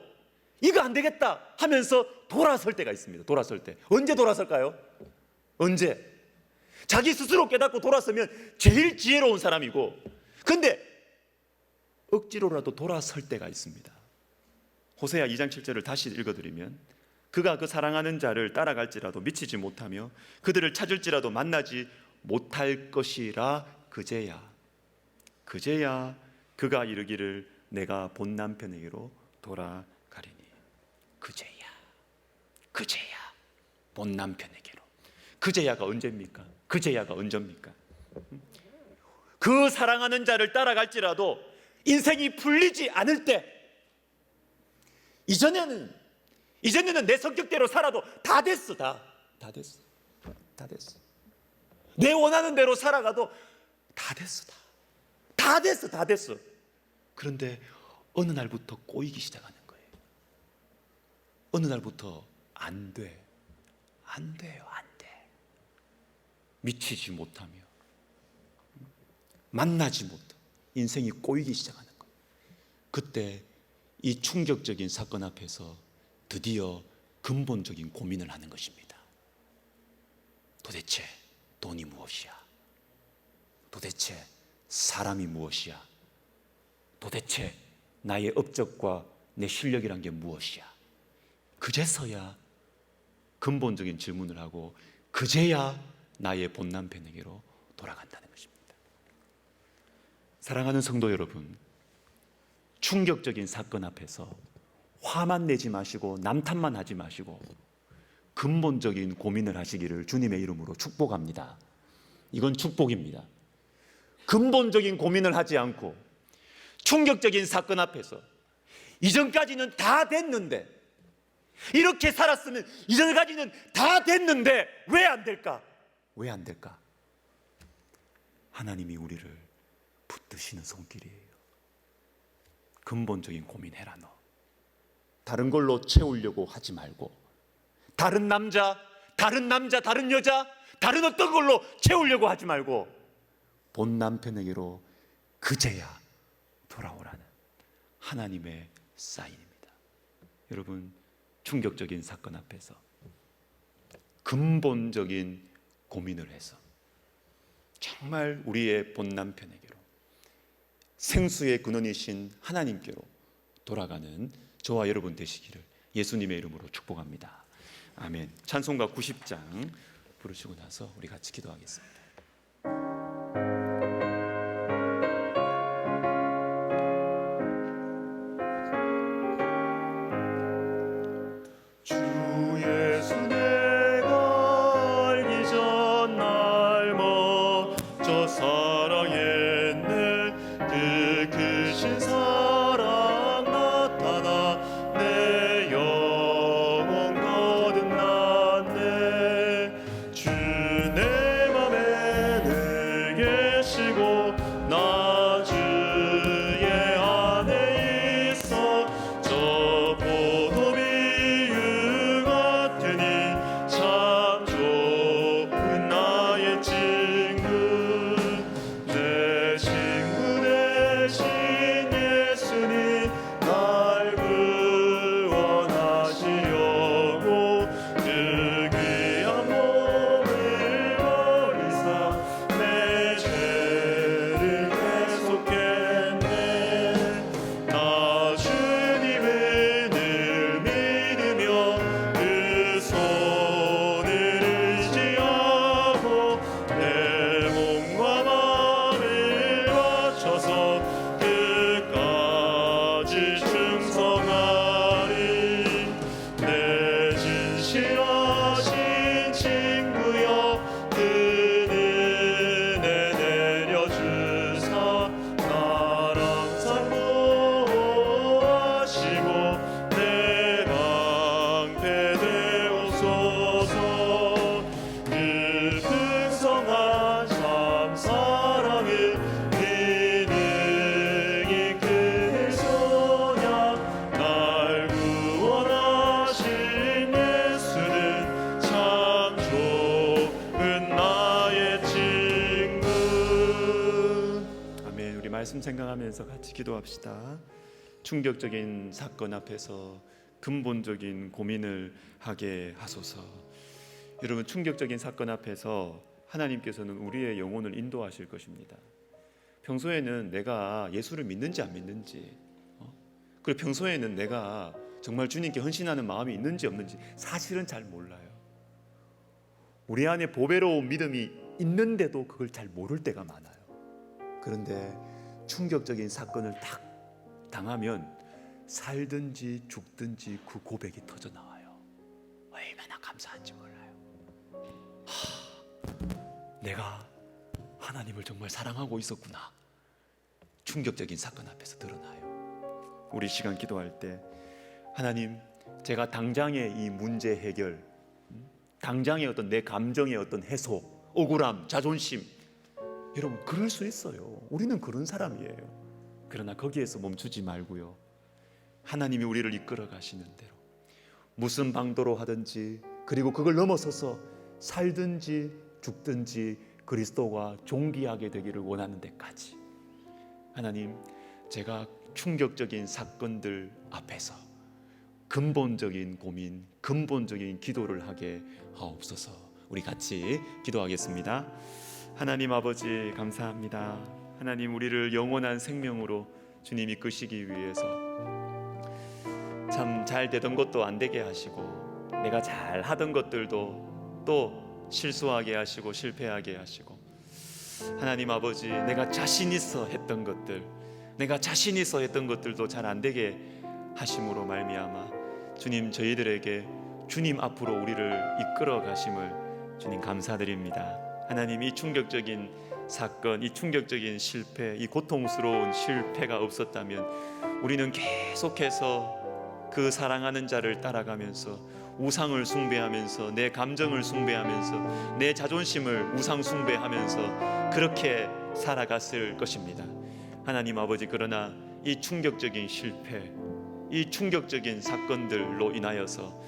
이거 안 되겠다 하면서 돌아설 때가 있습니다. 돌아설 때. 언제 돌아설까요? 언제? 자기 스스로 깨닫고 돌아서면 제일 지혜로운 사람이고, 근데 억지로라도 돌아설 때가 있습니다. 호세아 2장 7절을 다시 읽어드리면, 그가 그 사랑하는 자를 따라갈지라도 미치지 못하며 그들을 찾을지라도 만나지 못할 것이라. 그제야 그가 이르기를 내가 본 남편에게로 돌아가리니. 그제야 본 남편에게로. 그제야가 언제입니까? 그제야가 언제입니까? 그 사랑하는 자를 따라갈지라도 인생이 풀리지 않을 때, 이전에는 내 성격대로 살아도 다 됐어. 내 원하는 대로 살아가도 다 됐어. 그런데 어느 날부터 꼬이기 시작하는 거예요. 어느 날부터 안 돼요. 미치지 못하며 만나지 못하고 인생이 꼬이기 시작하는 거예요. 그때 이 충격적인 사건 앞에서 드디어 근본적인 고민을 하는 것입니다. 도대체 돈이 무엇이야? 도대체 사람이 무엇이야? 도대체 나의 업적과 내 실력이란 게 무엇이야? 그제서야 근본적인 질문을 하고, 그제야 나의 본 남편에게로 돌아간다는 것입니다. 사랑하는 성도 여러분, 충격적인 사건 앞에서 화만 내지 마시고 남탓만 하지 마시고 근본적인 고민을 하시기를 주님의 이름으로 축복합니다. 이건 축복입니다. 근본적인 고민을 하지 않고 충격적인 사건 앞에서 이전까지는 다 됐는데, 이렇게 살았으면 이전까지는 다 됐는데 왜 안 될까? 하나님이 우리를 붙드시는 손길이에요. 근본적인 고민해라. 너 다른 걸로 채우려고 하지 말고, 다른 남자, 다른 여자, 다른 어떤 걸로 채우려고 하지 말고 본 남편에게로 그제야 돌아오라는 하나님의 사인입니다. 여러분, 충격적인 사건 앞에서 근본적인 고민을 해서 정말 우리의 본 남편에게로, 생수의 근원이신 하나님께로 돌아가는 저와 여러분 되시기를 예수님의 이름으로 축복합니다. 아멘. 찬송가 90장 부르시고 나서 우리 같이 기도하겠습니다. 주 내 맘에 말씀 생각하면서 같이 기도합시다. 충격적인 사건 앞에서 근본적인 고민을 하게 하소서. 여러분, 충격적인 사건 앞에서 하나님께서는 우리의 영혼을 인도하실 것입니다. 평소에는 내가 예수를 믿는지 안 믿는지, 그리고 평소에는 내가 정말 주님께 헌신하는 마음이 있는지 없는지 사실은 잘 몰라요. 우리 안에 보배로운 믿음이 있는데도 그걸 잘 모를 때가 많아요. 그런데 충격적인 사건을 딱 당하면 살든지 죽든지 그 고백이 터져 나와요. 얼마나 감사한지 몰라요. 내가 하나님을 정말 사랑하고 있었구나. 충격적인 사건 앞에서 드러나요. 우리 시간 기도할 때 하나님, 제가 당장의 이 문제 해결, 당장의 어떤 내 감정의 어떤 해소, 억울함, 자존심, 여러분 그럴 수 있어요. 우리는 그런 사람이에요. 그러나 거기에서 멈추지 말고요, 하나님이 우리를 이끌어 가시는 대로 무슨 방도로 하든지, 그리고 그걸 넘어서서 살든지 죽든지 그리스도와 종기하게 되기를 원하는 데까지, 하나님, 제가 충격적인 사건들 앞에서 근본적인 고민, 근본적인 기도를 하게 하옵소서. 우리 같이 기도하겠습니다. 하나님 아버지, 감사합니다. 하나님, 우리를 영원한 생명으로 주님 이끄시기 위해서 참 잘 되던 것도 안 되게 하시고, 내가 잘 하던 것들도 또 실수하게 하시고 실패하게 하시고, 하나님 아버지, 내가 자신 있어 했던 것들, 내가 자신 있어 했던 것들도 잘 안 되게 하심으로 말미암아 주님, 저희들에게 주님 앞으로 우리를 이끌어 가심을 주님 감사드립니다. 하나님, 이 충격적인 사건, 이 충격적인 실패, 이 고통스러운 실패가 없었다면 우리는 계속해서 그 사랑하는 자를 따라가면서 우상을 숭배하면서, 내 감정을 숭배하면서, 내 자존심을 우상 숭배하면서 그렇게 살아갔을 것입니다. 하나님 아버지, 그러나 이 충격적인 실패, 이 충격적인 사건들로 인하여서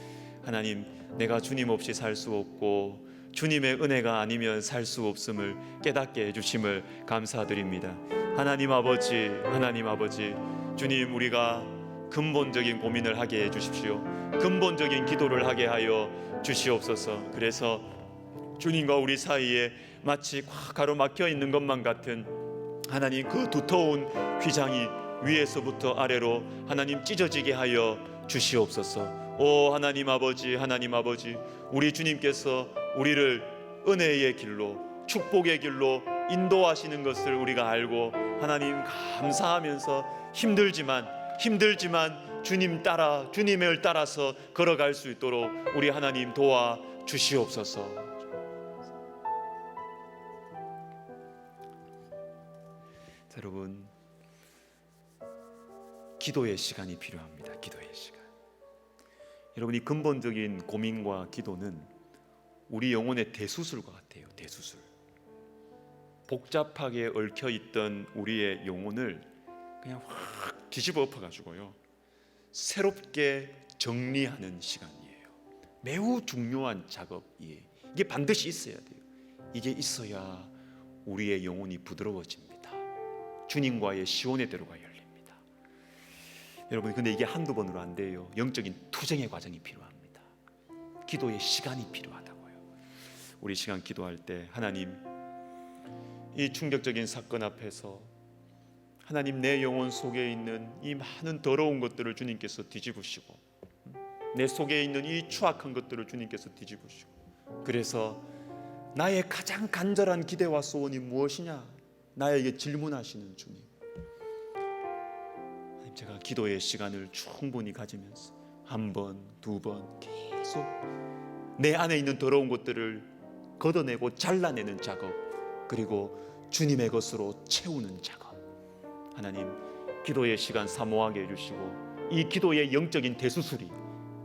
하나님, 내가 주님 없이 살 수 없고 주님의 은혜가 아니면 살 수 없음을 깨닫게 해주심을 감사드립니다. 하나님 아버지, 하나님 아버지, 주님, 우리가 근본적인 고민을 하게 해주십시오. 근본적인 기도를 하게 하여 주시옵소서. 그래서 주님과 우리 사이에 마치 꽉 가로막혀 있는 것만 같은 하나님, 그 두터운 휘장이 위에서부터 아래로 하나님 찢어지게 하여 주시옵소서. 오 하나님 아버지, 하나님 아버지, 우리 주님께서 우리를 은혜의 길로, 축복의 길로 인도하시는 것을 우리가 알고 하나님 감사하면서 힘들지만 주님 따라, 주님을 따라서 걸어갈 수 있도록 우리 하나님 도와 주시옵소서. 여러분, 기도의 시간이 필요합니다. 기도의 시간. 여러분, 이 근본적인 고민과 기도는 우리 영혼의 대수술과 같아요. 대수술. 복잡하게 얽혀있던 우리의 영혼을 그냥 확 뒤집어 엎어가지고요, 새롭게 정리하는 시간이에요. 매우 중요한 작업이에요. 이게 반드시 있어야 돼요. 이게 있어야 우리의 영혼이 부드러워집니다. 주님과의 시온의 대로가 열립니다. 여러분, 근데 이게 한두 번으로 안 돼요. 영적인 투쟁의 과정이 필요합니다. 기도의 시간이 필요하다고요. 우리 시간 기도할 때 하나님, 이 충격적인 사건 앞에서 하나님, 내 영혼 속에 있는 이 많은 더러운 것들을 주님께서 뒤집으시고, 내 속에 있는 이 추악한 것들을 주님께서 뒤집으시고, 그래서 나의 가장 간절한 기대와 소원이 무엇이냐 나에게 질문하시는 주님, 제가 기도의 시간을 충분히 가지면서 한 번, 두 번 계속 내 안에 있는 더러운 것들을 걷어내고 잘라내는 작업, 그리고 주님의 것으로 채우는 작업, 하나님, 기도의 시간 사모하게 해주시고 이 기도의 영적인 대수술이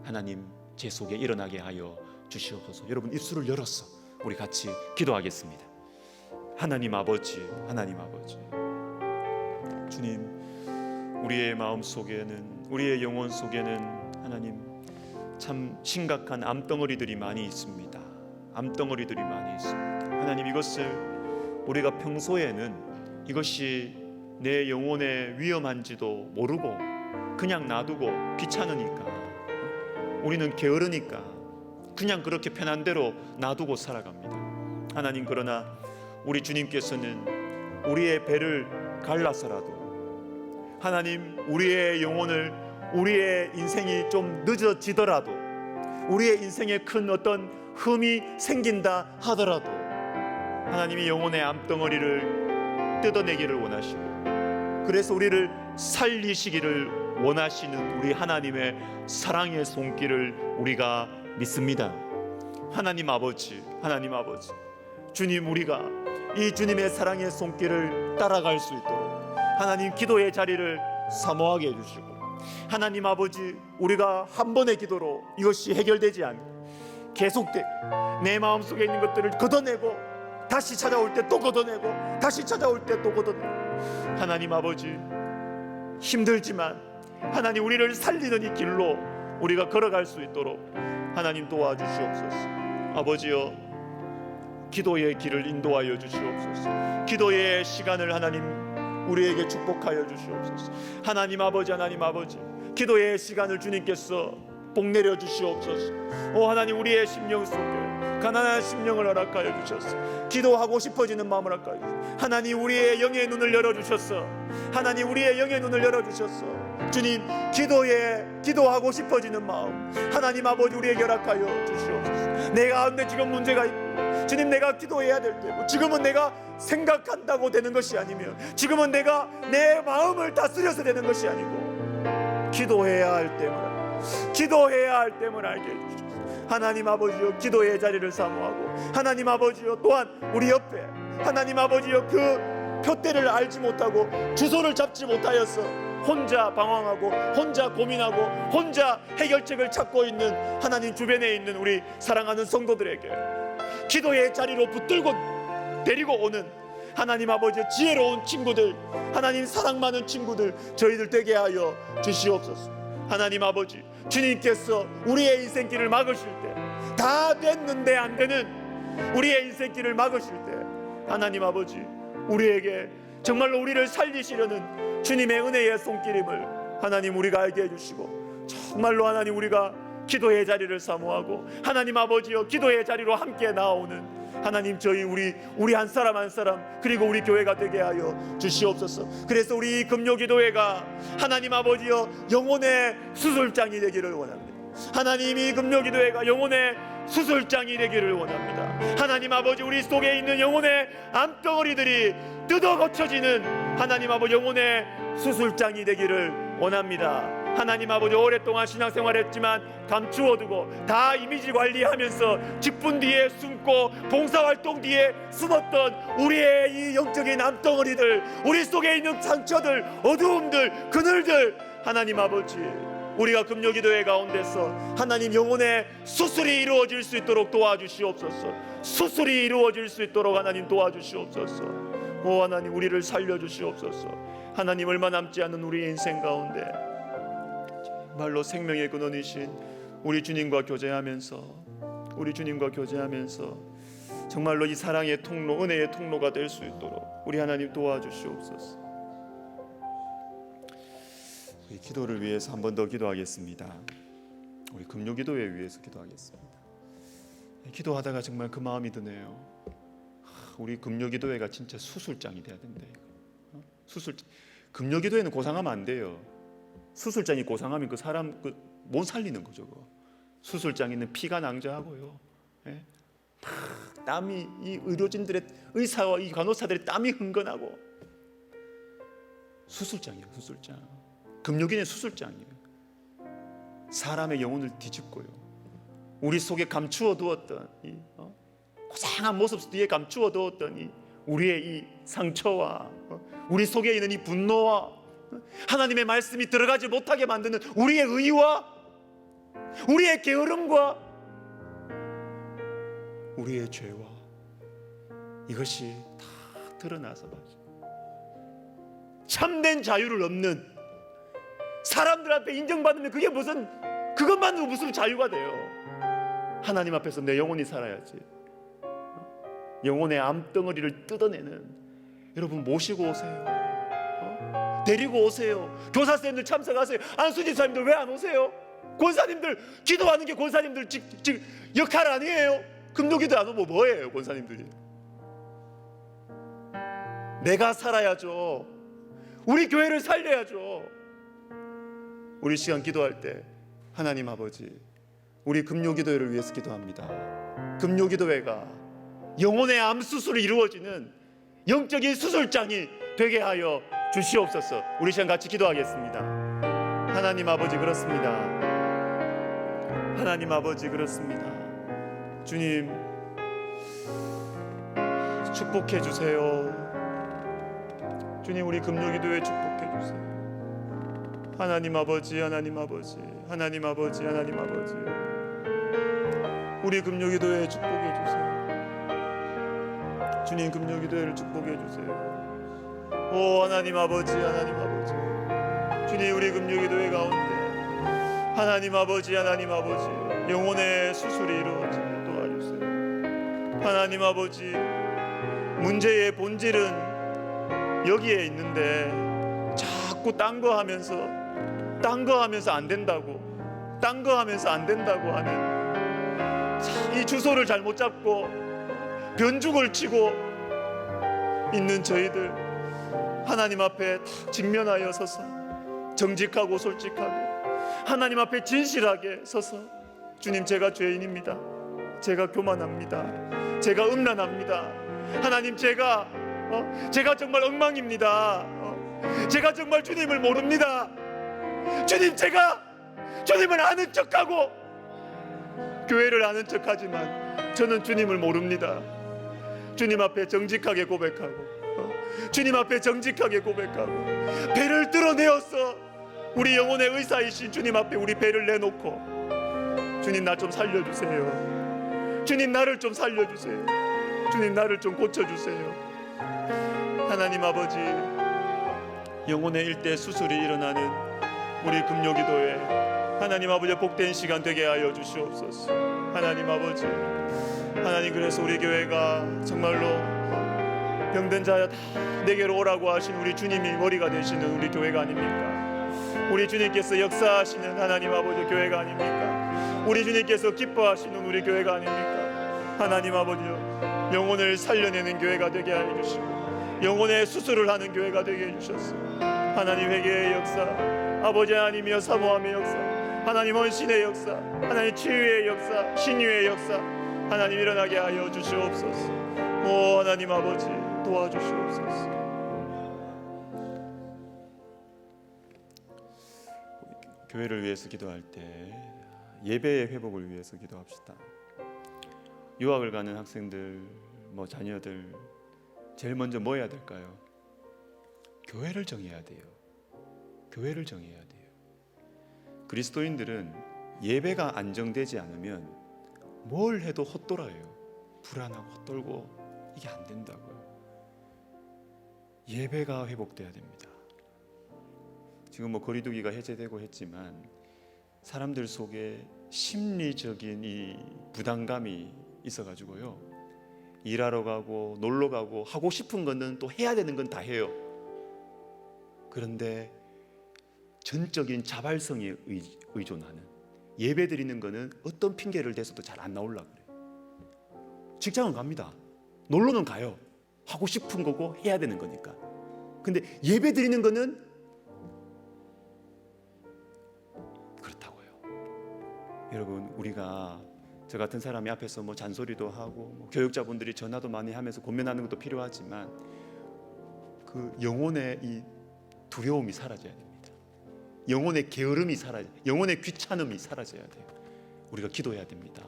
하나님 제 속에 일어나게 하여 주시옵소서. 여러분, 입술을 열어서 우리 같이 기도하겠습니다. 하나님 아버지, 하나님 아버지, 주님, 우리의 마음 속에는, 우리의 영혼 속에는 하나님 참 심각한 암덩어리들이 많이 있습니다. 암덩어리들이 많이 있습니다. 하나님, 이것을 우리가 평소에는 이것이 내 영혼에 위험한지도 모르고 그냥 놔두고 귀찮으니까, 우리는 게으르니까 그냥 그렇게 편한 대로 놔두고 살아갑니다. 하나님, 그러나 우리 주님께서는 우리의 배를 갈라서라도, 하나님, 우리의 영혼을, 우리의 인생이 좀 늦어지더라도, 우리의 인생에 큰 어떤 흠이 생긴다 하더라도 하나님이 영혼의 암덩어리를 뜯어내기를 원하시고, 그래서 우리를 살리시기를 원하시는 우리 하나님의 사랑의 손길을 우리가 믿습니다. 하나님 아버지, 하나님 아버지, 주님, 우리가 이 주님의 사랑의 손길을 따라갈 수 있도록 하나님 기도의 자리를 사모하게 해주시고, 하나님 아버지, 우리가 한 번의 기도로 이것이 해결되지 않고 계속되고 내 마음속에 있는 것들을 걷어내고 다시 찾아올 때 또 걷어내고 다시 찾아올 때 또 걷어내고, 하나님 아버지, 힘들지만 하나님 우리를 살리는 이 길로 우리가 걸어갈 수 있도록 하나님 도와주시옵소서. 아버지여, 기도의 길을 인도하여 주시옵소서. 기도의 시간을 하나님 우리에게 축복하여 주시옵소서. 하나님 아버지, 하나님 아버지, 기도의 시간을 주님께서 복내려 주시옵소서. 오 하나님, 우리의 심령 속에 가난한 심령을 허락하여 주셨어. 기도하고 싶어지는 마음을 허락하여 주셨어. 하나님, 우리의 영의 눈을 열어주셨어. 하나님, 우리의 영의 눈을 열어주셨어. 주님, 기도하고 싶어지는 마음 하나님 아버지 우리에게 허락하여 주시옵소서. 내 가운데 지금 문제가 있고, 주님, 내가 기도해야 될 때고, 지금은 내가 생각한다고 되는 것이 아니며, 지금은 내가 내 마음을 다스려서 되는 것이 아니고, 기도해야 할 때문을 알게 해주시옵소서. 하나님 아버지여, 기도의 자리를 사모하고, 하나님 아버지여, 또한 우리 옆에 하나님 아버지여, 그 표대를 알지 못하고 주소를 잡지 못하여서 혼자 방황하고 혼자 고민하고 혼자 해결책을 찾고 있는 하나님 주변에 있는 우리 사랑하는 성도들에게 기도의 자리로 붙들고 데리고 오는 하나님 아버지 지혜로운 친구들, 하나님 사랑 많은 친구들 저희들 되게 하여 주시옵소서. 하나님 아버지, 주님께서 우리의 인생길을 막으실 때, 다 됐는데 안 되는 우리의 인생길을 막으실 때, 하나님 아버지, 우리에게 정말로 우리를 살리시려는 주님의 은혜의 손길임을 하나님 우리가 알게 해주시고, 정말로 하나님 우리가 기도의 자리를 사모하고 하나님 아버지여, 기도의 자리로 함께 나오는 하나님, 우리 한 사람 한 사람, 그리고 우리 교회가 되게 하여 주시옵소서. 그래서 우리 금요기도회가 하나님 아버지여, 영혼의 수술장이 되기를 원합니다. 하나님, 이 금요기도회가 영혼의 수술장이 되기를 원합니다. 하나님 아버지, 우리 속에 있는 영혼의 암덩어리들이 뜯어 고쳐지는 하나님 아버지 영혼의 수술장이 되기를 원합니다. 하나님 아버지, 오랫동안 신앙생활했지만 감추어두고 다 이미지 관리하면서 직분 뒤에 숨고 봉사활동 뒤에 숨었던 우리의 이 영적인 암덩어리들, 우리 속에 있는 상처들, 어두움들, 그늘들, 하나님 아버지, 우리가 금요기도회 가운데서 하나님 영혼의 수술이 이루어질 수 있도록 도와주시옵소서. 수술이 이루어질 수 있도록 하나님 도와주시옵소서. 오 하나님, 우리를 살려주시옵소서. 하나님, 얼마 남지 않은 우리의 인생 가운데 정말로 생명의 근원이신 우리 주님과 교제하면서 정말로 이 사랑의 통로, 은혜의 통로가 될 수 있도록 우리 하나님 도와주시옵소서. 우리 기도를 위해서 한 번 더 기도하겠습니다. 우리 금요기도회 위해서 기도하겠습니다. 기도하다가 정말 그 마음이 드네요. 우리 금요기도회가 진짜 수술장이 돼야 된다. 금요기도회는 고상하면 안 돼요. 수술장이 고상하면 그 사람 못 살리는 거죠. 수술장에는 피가 낭자하고요, 땀이, 이 의료진들의, 의사와 이 간호사들의 땀이 흥건하고, 수술장이에요. 수술장. 금요기는 수술장이에요. 사람의 영혼을 뒤집고요, 우리 속에 감추어 두었던 이 고상한 모습 뒤에 감추어 두었던 이 우리의 이 상처와 우리 속에 있는 이 분노와 하나님의 말씀이 들어가지 못하게 만드는 우리의 의와 우리의 게으름과 우리의 죄와, 이것이 다 드러나서 참된 자유를 얻는, 사람들 앞에 인정받으면 그것만으로 무슨 자유가 돼요. 하나님 앞에서 내 영혼이 살아야지. 영혼의 암덩어리를 뜯어내는 여러분 모시고 오세요. 데리고 오세요. 교사쌤들 참석하세요. 안수집사님들 왜 안 오세요? 권사님들 기도하는 게 권사님들 역할 아니에요? 금요기도 안 오면 뭐예요 권사님들이? 내가 살아야죠. 우리 교회를 살려야죠. 우리 시간 기도할 때 하나님 아버지, 우리 금요기도회를 위해서 기도합니다. 금요기도회가 영혼의 암 수술이 이루어지는 영적인 수술장이 되게 하여 주시옵소서. 우리 시간 같이 기도하겠습니다. 하나님 아버지 그렇습니다. 하나님 아버지 그렇습니다. 주님 축복해 주세요. 주님 우리 금요기도회 축복해 주세요. 하나님 아버지, 하나님 아버지, 하나님 아버지, 하나님 아버지, 우리 금요기도회 축복해 주세요. 주님 금요기도회를 축복해 주세요. 오 하나님 아버지, 하나님 아버지, 주님 우리 금요기도회 가운데 하나님 아버지, 하나님 아버지, 영혼의 수술이 이루어지게 도와주세요. 하나님 아버지, 문제의 본질은 여기에 있는데 자꾸 딴 거 하면서 안 된다고, 딴 거 하면서 안 된다고 하는 이 주소를 잘못 잡고 변죽을 치고 있는 저희들 하나님 앞에 딱 직면하여 서서 정직하고 솔직하게 하나님 앞에 진실하게 서서 주님 제가 죄인입니다. 제가 교만합니다. 제가 음란합니다. 하나님 제가 정말 엉망입니다. 제가 정말 주님을 모릅니다. 주님 제가 주님을 아는 척하고 교회를 아는 척하지만 저는 주님을 모릅니다. 주님 앞에 정직하게 고백하고 주님 앞에 정직하게 고백하고 배를 뚫어내어서 우리 영혼의 의사이신 주님 앞에 우리 배를 내놓고 주님 나 좀 살려주세요. 주님 나를 좀 살려주세요. 주님 나를 좀 고쳐주세요. 하나님 아버지, 영혼의 일대 수술이 일어나는 우리 금요기도회 하나님 아버지 복된 시간 되게 하여 주시옵소서. 하나님 아버지, 하나님 그래서 우리 교회가 정말로 병든 자야 다 내게로 오라고 하신 우리 주님이 머리가 되시는 우리 교회가 아닙니까? 우리 주님께서 역사하시는 하나님 아버지 교회가 아닙니까? 우리 주님께서 기뻐하시는 우리 교회가 아닙니까? 하나님 아버지요, 영혼을 살려내는 교회가 되게 하여 주시고 영혼의 수술을 하는 교회가 되게 해주셨어. 하나님 회개의 역사, 아버지 하나님이여 사모함의 역사, 하나님 헌신의 역사, 하나님 치유의 역사, 신유의 역사 하나님 일어나게 하여 주시옵소서. 오 하나님 아버지 도와주시옵소서. 교회를 위해서 기도할 때 예배의 회복을 위해서 기도합시다. 유학을 가는 학생들, 자녀들 제일 먼저 뭐 해야 될까요? 교회를 정해야 돼요. 교회를 정해야 돼요. 그리스도인들은 예배가 안정되지 않으면 뭘 해도 헛돌아요. 불안하고 헛돌고 이게 안 된다고요. 예배가 회복돼야 됩니다. 지금 거리두기가 해제되고 했지만 사람들 속에 심리적인 이 부담감이 있어가지고요, 일하러 가고 놀러 가고 하고 싶은 거는 또 해야 되는 건 다 해요. 그런데 전적인 자발성에 의존하는, 예배 드리는 거는 어떤 핑계를 대서도 잘 안 나오려고 그래요. 직장은 갑니다. 놀러는 가요. 하고 싶은 거고 해야 되는 거니까. 근데 예배 드리는 거는 그렇다고요. 여러분, 우리가 저 같은 사람이 앞에서 잔소리도 하고 교육자분들이 전화도 많이 하면서 고민하는 것도 필요하지만 그 영혼의 이 두려움이 사라져야 됩니다. 영혼의 게으름이 사라져, 영혼의 귀찮음이 사라져야 돼요. 우리가 기도해야 됩니다.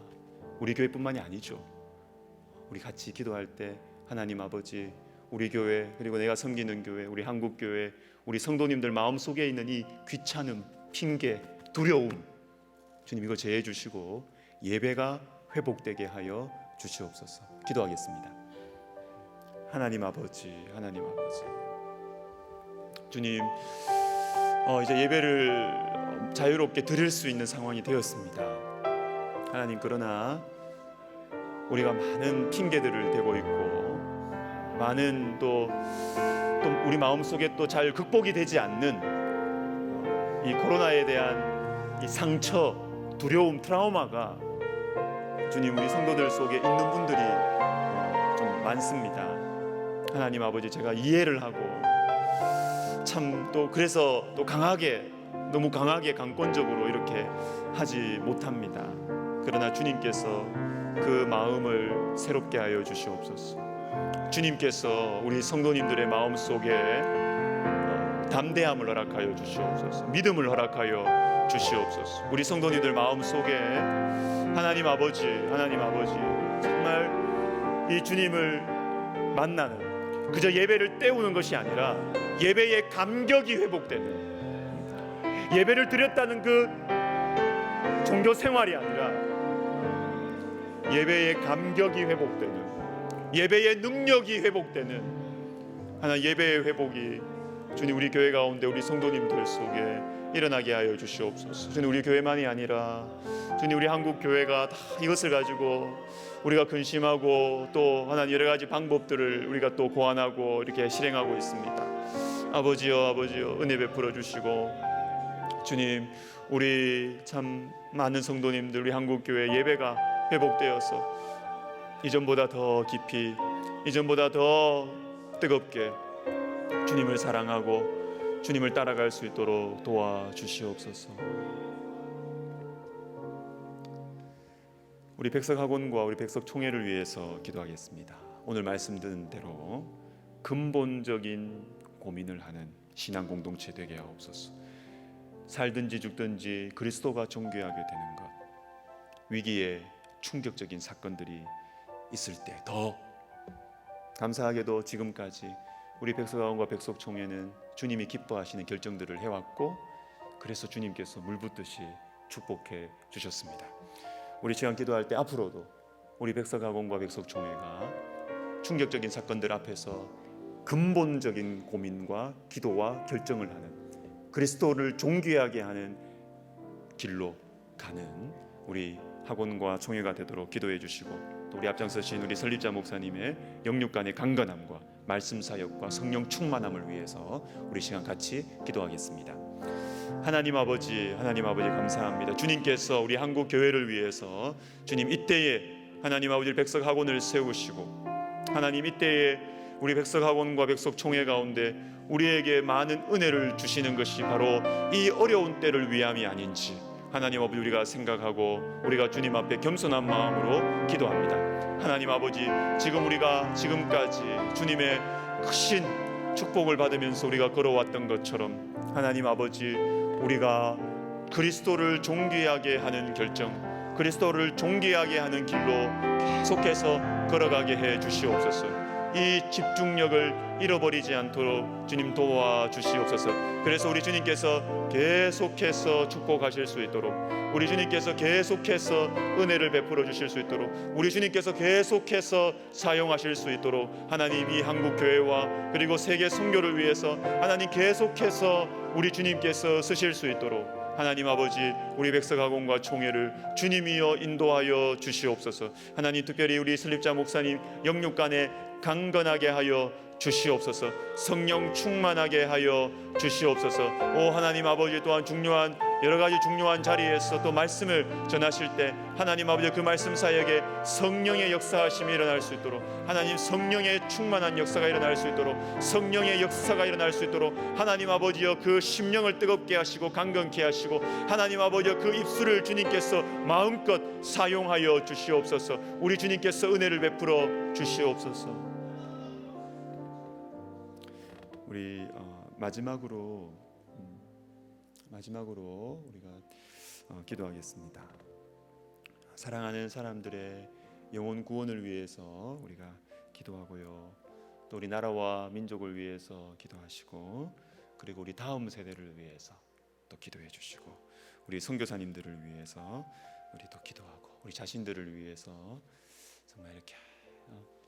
우리 교회뿐만이 아니죠. 우리 같이 기도할 때 하나님 아버지, 우리 교회, 그리고 내가 섬기는 교회, 우리 한국교회, 우리 성도님들 마음속에 있는 이 귀찮음, 핑계, 두려움, 주님 이거 제해 주시고 예배가 회복되게 하여 주시옵소서. 기도하겠습니다. 하나님 아버지, 하나님 아버지, 주님, 이제 예배를 자유롭게 드릴 수 있는 상황이 되었습니다. 하나님, 그러나 우리가 많은 핑계들을 대고 있고 많은 또 우리 마음속에 또 잘 극복이 되지 않는 이 코로나에 대한 이 상처, 두려움, 트라우마가 주님 우리 성도들 속에 있는 분들이 좀 많습니다. 하나님 아버지, 제가 이해를 하고 참 또 그래서 또 너무 강하게 강권적으로 이렇게 하지 못합니다. 그러나 주님께서 그 마음을 새롭게 하여 주시옵소서. 주님께서 우리 성도님들의 마음 속에 담대함을 허락하여 주시옵소서. 믿음을 허락하여 주시옵소서. 우리 성도님들 마음 속에 하나님 아버지 정말 이 주님을 만나는, 그저 예배를 때우는 것이 아니라 예배의 감격이 회복되는, 예배를 드렸다는 그 종교 생활이 아니라 예배의 감격이 회복되는, 예배의 능력이 회복되는 하나님 예배의 회복이 주님 우리 교회 가운데 우리 성도님들 속에 일어나게 하여 주시옵소서. 주님 우리 교회만이 아니라 주님 우리 한국 교회가 다 이것을 가지고 우리가 근심하고 또 하나님 여러 가지 방법들을 우리가 또 고안하고 이렇게 실행하고 있습니다. 아버지여 은혜 베풀어 주시고 주님 우리 참 많은 성도님들 우리 한국 교회 예배가 회복되어서 이전보다 더 깊이, 이전보다 더 뜨겁게 주님을 사랑하고 주님을 따라갈 수 있도록 도와주시옵소서. 우리 백석학원과 우리 백석총회를 위해서 기도하겠습니다. 오늘 말씀드린 대로 근본적인 고민을 하는 신앙 공동체 되게 하옵소서. 살든지 죽든지 그리스도가 존귀하게 되는 것, 위기에 충격적인 사건들이 있을 때 더 감사하게도 지금까지 우리 백석학원과 백석총회는 주님이 기뻐하시는 결정들을 해왔고, 그래서 주님께서 물붓듯이 축복해 주셨습니다. 우리 시간 기도할 때 앞으로도 우리 백석학원과 백석총회가 충격적인 사건들 앞에서 근본적인 고민과 기도와 결정을 하는, 그리스도를 존귀하게 하는 길로 가는 우리 학원과 총회가 되도록 기도해 주시고, 또 우리 앞장서신 우리 설립자 목사님의 영육간의 강건함과 말씀 사역과 성령 충만함을 위해서 우리 시간 같이 기도하겠습니다. 하나님 아버지 감사합니다. 주님께서 우리 한국 교회를 위해서 주님 이때에 하나님 아버지 백석학원을 세우시고, 하나님 이때에 우리 백석학원과 백석총회 가운데 우리에게 많은 은혜를 주시는 것이 바로 이 어려운 때를 위함이 아닌지 하나님 아버지 우리가 생각하고 우리가 주님 앞에 겸손한 마음으로 기도합니다. 하나님 아버지, 지금 우리가 지금까지 주님의 크신 축복을 받으면서 우리가 걸어왔던 것처럼 하나님 아버지, 우리가 그리스도를 존귀하게 하는 결정, 그리스도를 존귀하게 하는 길로 계속해서 걸어가게 해 주시옵소서. 이 집중력을 잃어버리지 않도록 주님 도와주시옵소서. 그래서 우리 주님께서 계속해서 축복하실 수 있도록, 우리 주님께서 계속해서 은혜를 베풀어 주실 수 있도록, 우리 주님께서 계속해서 사용하실 수 있도록 하나님 이 한국 교회와 그리고 세계 선교를 위해서 하나님 계속해서 우리 주님께서 쓰실 수 있도록 하나님 아버지, 우리 백석학원과 총회를 주님이여 인도하여 주시옵소서. 하나님 특별히 우리 설립자 목사님 영육간에 강건하게 하여 주시옵소서. 성령 충만하게 하여 주시옵소서. 오 하나님 아버지, 또한 여러 가지 중요한 자리에서 또 말씀을 전하실 때 하나님 아버지 그 말씀 사역에 성령의 역사하심이 일어날 수 있도록, 하나님 성령의 충만한 역사가 일어날 수 있도록, 성령의 역사가 일어날 수 있도록 하나님 아버지여 그 심령을 뜨겁게 하시고 강건케 하시고 하나님 아버지여 그 입술을 주님께서 마음껏 사용하여 주시옵소서. 우리 주님께서 은혜를 베풀어 주시옵소서. 우리 마지막으로 우리가 기도하겠습니다. 사랑하는 사람들의 영혼 구원을 위해서 우리가 기도하고요, 또 우리 나라와 민족을 위해서 기도하시고, 그리고 우리 다음 세대를 위해서 또 기도해 주시고, 우리 선교사님들을 위해서 우리 또 기도하고, 우리 자신들을 위해서 정말 이렇게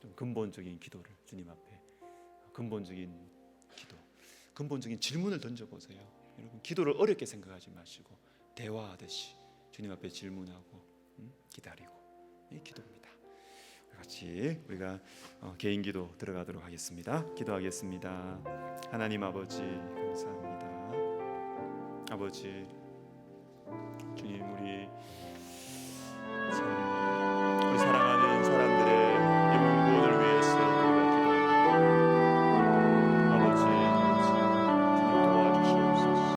좀 근본적인 기도를 주님 앞에, 근본적인 기도, 근본적인 질문을 던져보세요. 여러분, 기도를 어렵게 생각하지 마시고 대화하듯이 주님 앞에 질문하고 기다리고, 이 기도입니다. 같이 우리가 개인기도 들어가도록 하겠습니다. 기도하겠습니다. 하나님 아버지 감사합니다. 아버지 주님 우리 참